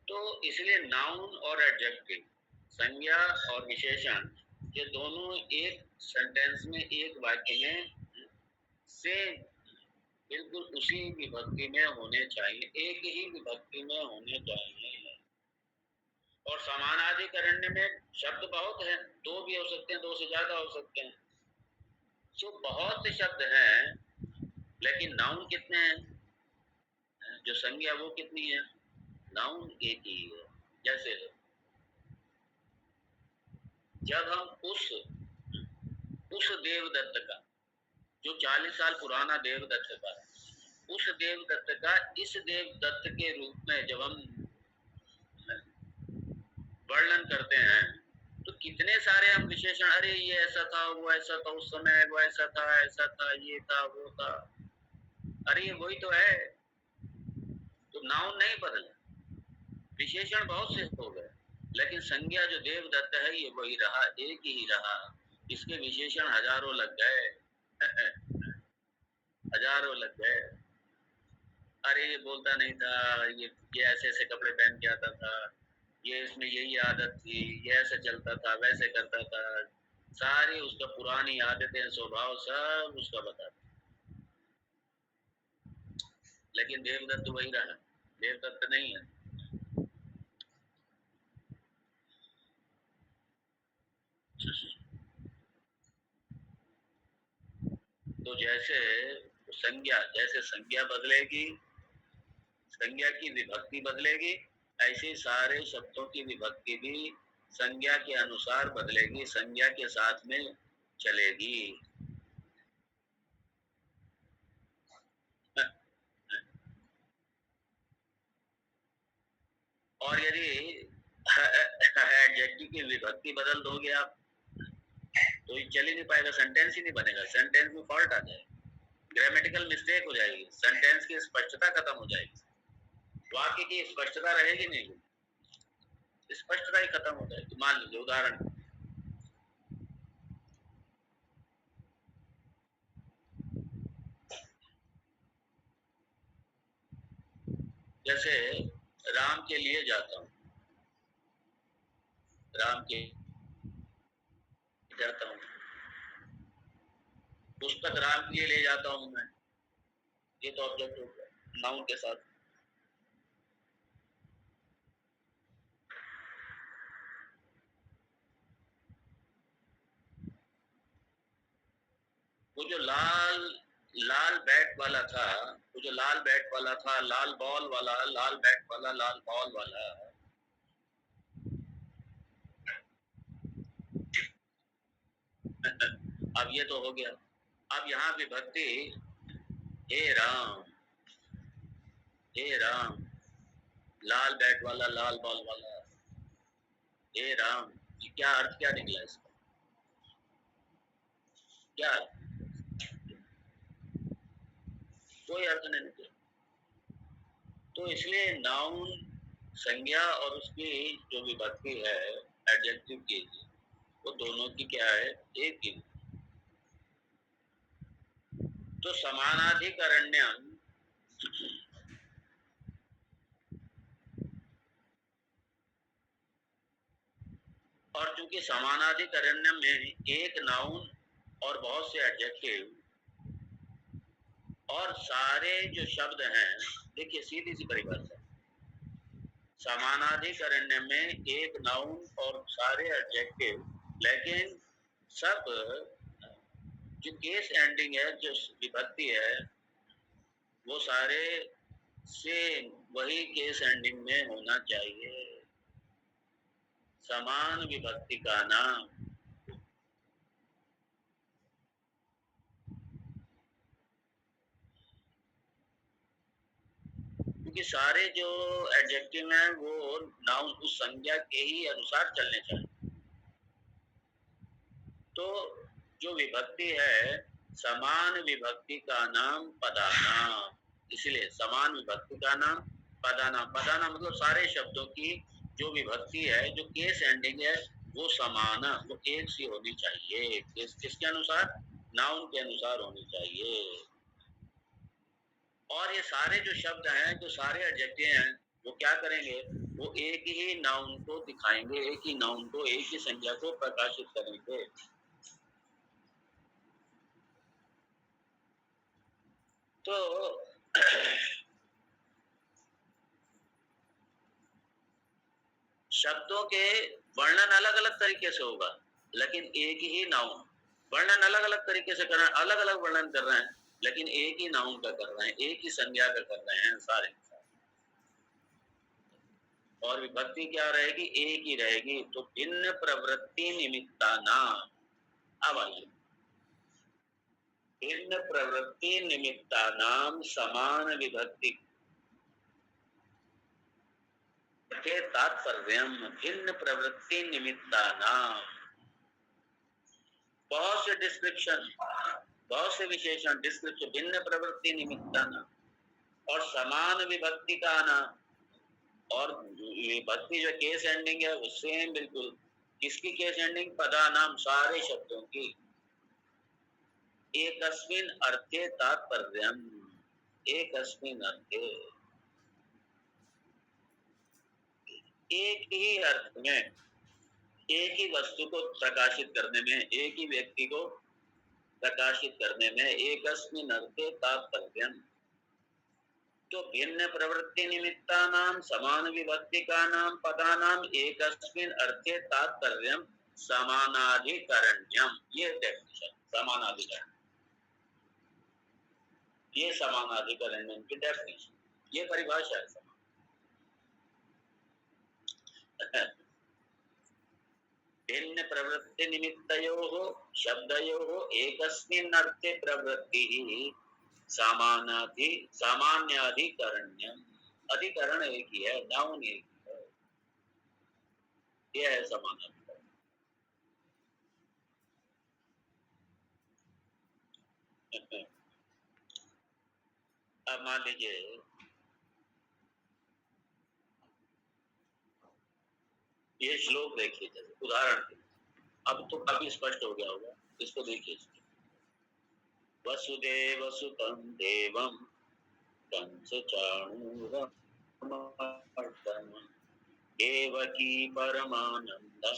तो इसलिए नाउन और एडजेक्टिव संज्ञा और विशेषण ये दोनों एक सेंटेंस में, एक वाक्य में सेम बिल्कुल उसी विभक्ति में होने चाहिए, एक ही विभक्ति में होने चाहिए। और समानाधिकरण्य में शब्द बहुत हैं, दो भी हो सकते हैं, दो से ज्यादा हो सकते हैं। तो बहुत से शब्द हैं, लेकिन नाउन कितने हैं? जो संज्ञा वो कितनी है? नाउन एक ही है। जैसे जब हम उस देवदत्त का, जो 40 साल पुराना देवदत्त का, उस देवदत्त का इस देवदत्त के रूप में जब हम वर्णन करते हैं, तो कितने सारे हम विशेषण, अरे ये ऐसा था, वो ऐसा था, उस समय वो ऐसा था, ये था, वो था, अरे ये वही तो है। तो नाउन नहीं बदला, विशेषण बहुत से हो गए, लेकिन संज्ञा जो देवदत्त है ये वही रहा, एक ही रहा। इसके विशेषण हजारों लग गए, हजारों लग गए। अरे ये बोलता नहीं था, ये ऐसे ऐसे कपड़े पहन के आता था, ये इसमें यही आदत थी, ये ऐसे चलता था, वैसे करता था, सारी उसका पुरानी आदतें, स्वभाव सब उसका बताते। लेकिन देवदत्त वही रहा, देवदत्त नहीं है। तो जैसे संज्ञा बदलेगी, संज्ञा की विभक्ति बदलेगी, ऐसे सारे शब्दों की विभक्ति भी संज्ञा के अनुसार बदलेगी, संज्ञा के साथ में चलेगी। और यदि एडजेक्टिव की विभक्ति बदल दोगे आप, तो ये चल ही नहीं पाएगा, सेंटेंस ही नहीं बनेगा, सेंटेंस में फॉल्ट आ जाएगा, ग्रामेटिकल मिस्टेक हो जाएगी, सेंटेंस की स्पष्टता खत्म हो जाएगी, वाक्य की स्पष्टता रहेगी नहीं, स्पष्टता ही खत्म हो जाएगी। मान लीजिए उदाहरण, जैसे राम के लिए जाता हूँ, राम के जाता हूँ, पुस्तक राम के लिए ले जाता हूँ मैं, ये तो ऑब्जेक्ट हो गया नाउन के साथ। वो जो लाल लाल बैट वाला था, वो जो लाल बैट वाला था, लाल बॉल वाला, लाल बैट वाला, लाल बॉल वाला, अब ये तो हो गया। अब यहाँ विभक्ति, हे राम, हे राम, लाल बैट वाला, लाल बॉल वाला, हे राम, ये क्या अर्थ, क्या निकला इसका, क्या कोई अर्थ नहीं निकला। तो इसलिए नाउन, संज्ञा और उसकी जो विभक्ति है एडजेक्टिव की, वो दोनों की क्या है, एक ही। तो समानाधिकरण्यम, और चूंकि समानाधिकरण्यम में एक नाउन और बहुत से एडजेक्टिव और सारे जो शब्द हैं, देखिए सीधी सी परिभाषा, समानाधिकरण्य में एक नाउन और सारे एडजेक्टिव, लेकिन सब जो केस एंडिंग है, जो विभक्ति है, वो सारे सेम वही केस एंडिंग में होना चाहिए, समान विभक्ति का नाम। क्योंकि सारे जो एडजेक्टिव हैं वो नाउन उस संज्ञा के ही अनुसार चलने चाहिए। तो जो विभक्ति है, समान विभक्ति का नाम पदानाम, इसलिए समान विभक्ति का नाम पदानाम। पदानाम मतलब सारे शब्दों की जो विभक्ति है, जो केस एंडिंग है, वो समान, वो एक सी होनी चाहिए, किसके अनुसार, नाउन के अनुसार होनी चाहिए। और ये सारे जो शब्द हैं, जो सारे एडजेक्टिव हैं, वो क्या करेंगे, वो एक ही नाउन को दिखाएंगे, एक ही नाउन को, एक ही संज्ञा को प्रकाशित करेंगे। तो शब्दों के वर्णन अलग अलग तरीके से होगा, लेकिन एक ही नाउन, वर्णन अलग अलग तरीके से कर रहे हैं, अलग अलग वर्णन कर रहे हैं, लेकिन एक ही नाउन का कर रहे हैं, एक ही संज्ञा का कर रहे हैं सारे। और विभक्ति क्या रहेगी? एक ही रहेगी। तो भिन्न प्रवृत्ति निमित्ता नाम, अब आइए, भिन्न प्रवृत्ति निमित्ता नाम समान विभक्ति के तात्पर्य, भिन्न प्रवृत्ति निमित्ता नाम, बहुत से डिस्क्रिप्शन, बहुत से विशेषण, डिस्क्रिप्शन, भिन्न प्रवृत्ति निमित्ता नाम और समान विभक्ति का नाम। और विभक्ति जो केस एंडिंग है वो सेम बिल्कुल, किसकी केस एंडिंग? पदा नाम, सारे शब्दों की। एकस्मिन् अर्थे तात्पर्यम्, एकस्मिन् अर्थे, एक ही अर्थ में, एक ही वस्तु को प्रकाशित करने में, एक ही व्यक्ति को प्रकाशित करने में, एकस्मिन् अर्थे तात्पर्यम्। तो भिन्न प्रवृत्ति निमित्ता नाम समान विभक्ति का नाम पदा नाम एकस्मिन् अर्थे तात्पर्यम् समानाधिकरण्यम्, ये डेफिनेशन, समानाधिकरण, ये समानाधिकरण की डेफिनेशन, ये परिभाषा है। भिन्न प्रवृत्ति निमित्तयोः शब्दयोः एकस्मिन् अर्थे प्रवृत्तिः सामान्याधिकरण्यम्, अधिकरण एक ही है, नाउन एक ही है, यह है समानाधिकरण। अब मान लीजिए ये श्लोक देखिए, जैसे उदाहरण के, अब तो काफी स्पष्ट हो गया होगा, इसको देखिए। वसुदेव सुतं देवं कंस चाणूरमर्दनं देवकी परमानंदं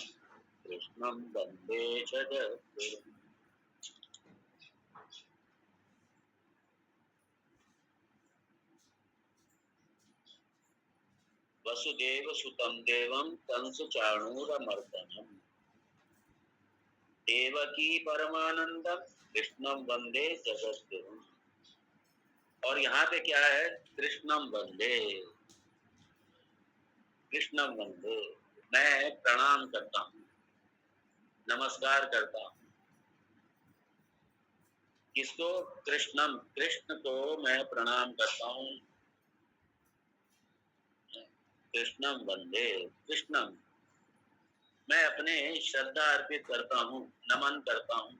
कृष्णं वंदे जगद्गुरुम्। वसुदेव सुतं देवं कंस चाणूरमर्दनं देवकी परमानंदं कृष्णं वंदे जगद्गुरुम्। और यहाँ पे क्या है? कृष्णम वंदे, कृष्णम वंदे, मैं प्रणाम करता हूँ, नमस्कार करता हूँ। किसको? कृष्णम, कृष्ण को मैं प्रणाम करता हूँ। कृष्णम वंदे, कृष्णम, मैं अपने श्रद्धा अर्पित करता हूँ, नमन करता हूँ,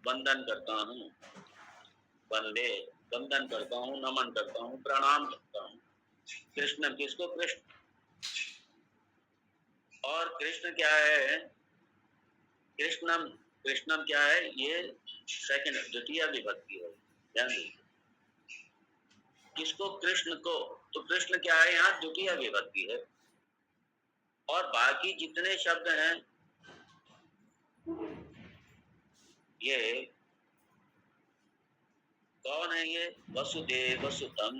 वंदन करता हूँ। वंदे, वंदन करता हूँ, नमन करता हूँ, प्रणाम करता हूँ। कृष्ण, किसको? कृष्ण। और कृष्ण क्या है? कृष्णम, कृष्णम क्या है? ये सेकंड, द्वितीय विभक्ति है, ध्यान दीजिए। किसको? कृष्ण को। तो कृष्ण क्या है? यहाँ द्वितीय विभक्ति है। और बाकी जितने शब्द हैं ये कौन है? ये वसुदेव सुतम,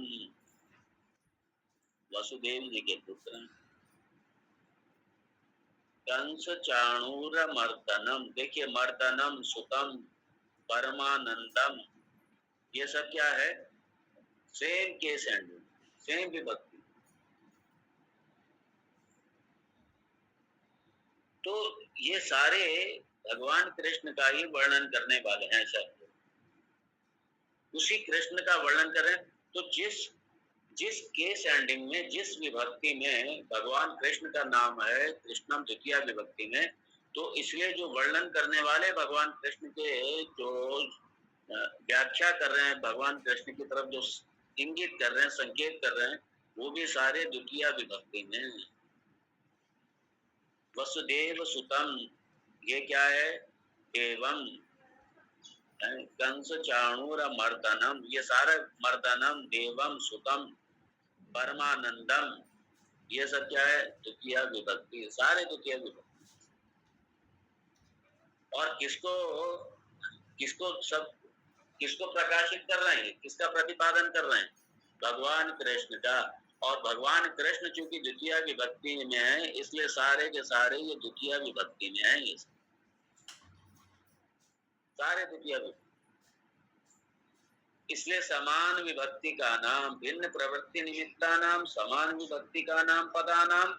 वसुदेव जी के पुत्र हैं। कंस चाणूर मर्दनम, देखिए मर्दनम, सुतम, परमानंदम, ये सब क्या है? सेम केस एंडिंग, सेम विभक्ति। तो ये सारे भगवान कृष्ण का ही वर्णन करने वाले हैं शब्द, उसी कृष्ण का वर्णन करें। तो जिस केस एंडिंग में, जिस विभक्ति में भगवान कृष्ण का नाम है, कृष्णम द्वितीय विभक्ति में, तो इसलिए जो वर्णन करने वाले भगवान कृष्ण के जो व्याख्या कर रहे हैं, भगवान कृष्ण की तरफ जो इंगित कर रहे हैं, संकेत कर रहे हैं, वो भी सारे द्वितीय विभक्ति में। वसुदेव सुतम, ये क्या है? एवं कंस चाणूर मर्दनम, ये सारा मर्दनम, देवम, सुतम, परमानंदम, ये सब क्या है? द्वितीय विभक्ति, सारे द्वितीय विभक्ति। और किसको किसको सब किसको प्रकाशित कर रहे हैं, किसका प्रतिपादन कर रहे हैं? भगवान कृष्ण का। और भगवान कृष्ण चूंकि द्वितीय विभक्ति में है, इसलिए सारे के सारे ये द्वितीय विभक्ति में है। ये सारे द्वितीय विभक्ति, इसलिए समान विभक्ति का नाम भिन्न प्रवृत्ति निमित्ता नाम, समान विभक्ति का नाम पदा नाम,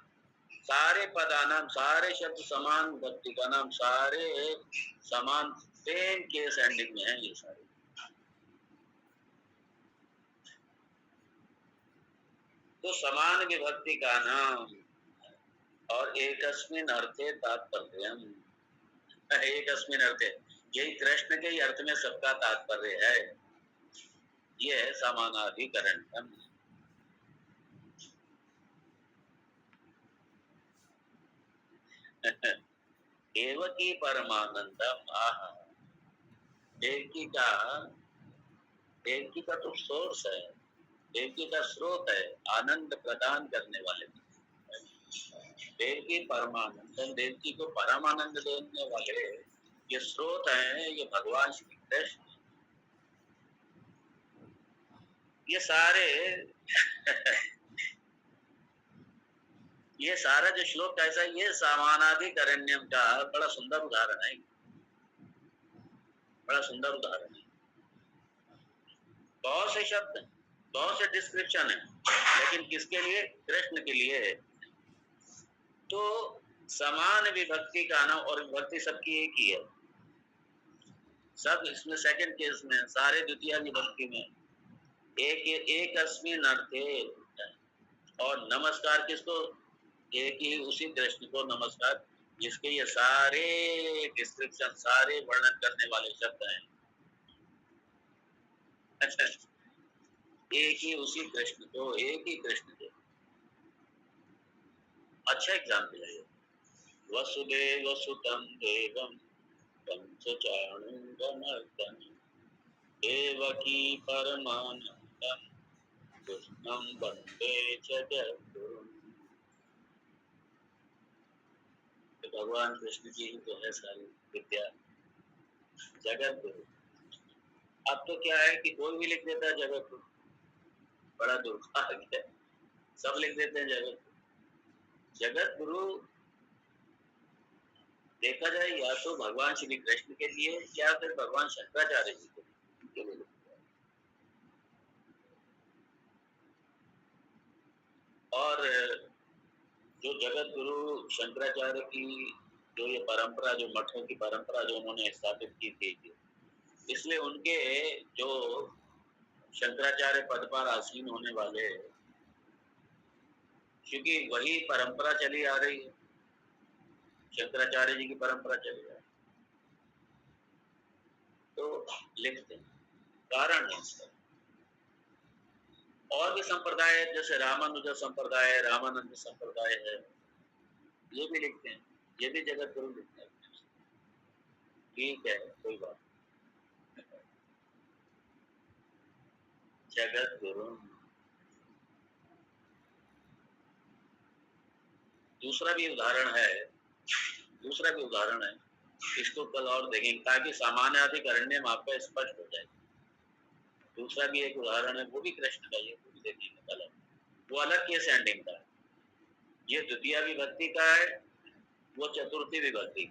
सारे पदा नाम, सारे शब्द समान विभक्ति का नाम, सारे समान सेम केस एंडिंग में है ये सारे। तो समान विभक्ति का नाम और एकस्मिन् अर्थे तात्पर्यम्, एकस्मिन् अर्थे, यही कृष्ण के ही अर्थ में सबका तात्पर्य है। ये है समानाधिकरण। एवकी परमानंदम आह, एवकी का तो सोर्स है, एवकी का स्रोत है, आनंद प्रदान करने वाले। देवकी परमानंदम, देवकी को परमानंद देने वाले ये स्रोत है, ये भगवान श्री कृष्ण। ये सारे ये सारा जो श्लोक कैसा है, ये समानाधिकरण्यम का बड़ा सुंदर उदाहरण है, बड़ा सुंदर उदाहरण है। बहुत से शब्द, बहुत से डिस्क्रिप्शन है, लेकिन किसके लिए? कृष्ण के लिए है। तो समान विभक्ति का नाम और विभक्ति सबकी एक ही है, सब इसमें सेकंड केस में, सारे द्वितीय विभक्ति में एक अस्मिन् अर्थे। और नमस्कार किसको? एक ही उसी कृष्ण को नमस्कार, जिसके ये सारे डिस्क्रिप्शन, सारे वर्णन करने वाले शब्द हैं। एक ही उसी कृष्ण को, एक ही कृष्ण को। अच्छा एग्जाम्पल है, वसुदेव सुतं देवं पंचचाणूरमर्दनं देवकी परमानंदं कृष्णं वंदे जगद्गुरुम्। भगवान कृष्ण की ही तो है सारी विद्या, जगत गुरु। अब तो क्या है कि कोई भी लिख देता है जगत गुरु, बड़ा दुर्भाग्य है, सब लिख देते हैं जगत गुरु। जगत गुरु देखा जाए या तो भगवान श्री कृष्ण के लिए या फिर भगवान शंकराचार्य जी के लिए। और जो जगत गुरु शंकराचार्य की जो ये परंपरा, जो मठों की परंपरा जो उन्होंने स्थापित की थी, इसलिए उनके जो शंकराचार्य पद पर आसीन होने वाले, क्योंकि वही परंपरा चली आ रही है, शंकराचार्य जी की परंपरा चली आ रही, तो लिखते हैं, कारण है इसका। और भी संप्रदाय है, जैसे रामानुज संप्रदाय है, रामानंद संप्रदाय है, ये भी लिखते हैं, ये भी जगत गुरु लिखते हैं। ठीक है, कोई बात। जगत गुरु। दूसरा भी उदाहरण है, इसको कल और देखेंगे ताकि सामान्य अधिकरण्य में आपका स्पष्ट हो जाए। दूसरा भी एक उदाहरण है, वो भी कृष्ण का, ये वो भी देखेंगे कल, वो अलग केस एंडिंग का है। ये द्वितीय विभक्ति का है, वो चतुर्थी विभक्ति,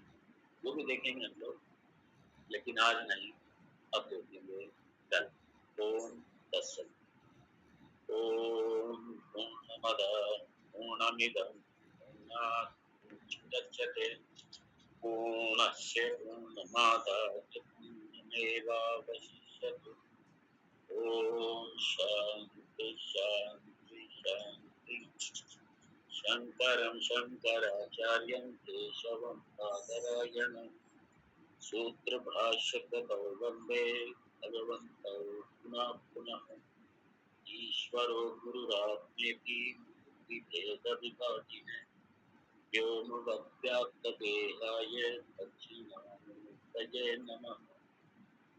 वो भी देखेंगे हम लोग, लेकिन आज नहीं, अब देखेंगे कल। ओम तत्सत। ओम पूर्णमदः पूर्णमिदं पूर्णात् मुच्यते पूर्णस्य पूर्णमादाय पूर्णमेवावशिष्यते। ओम शांति शांति शांति। शंकरं शंकराचार्यं केशवं बादरायणं सूत्रभाष्यकृतौ वन्दे भगवन्तौ पुनः पुनः। ईश्वरो गुरुरात्मेति मूर्तिभेदविभागिने व्योमवद्व्याप्तदेहाय दक्षिणामूर्तये नमः।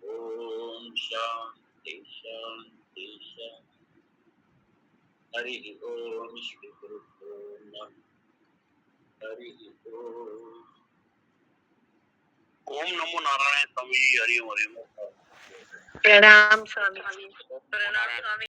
ओम शांति शांति शांति। हरि ओम श्री गुरुभ्यो हरि ओम। ओम नमो नारायण स्वामी, हरि ओम हरि ओम। प्रणाम स्वामी। प्रणाम स्वामी।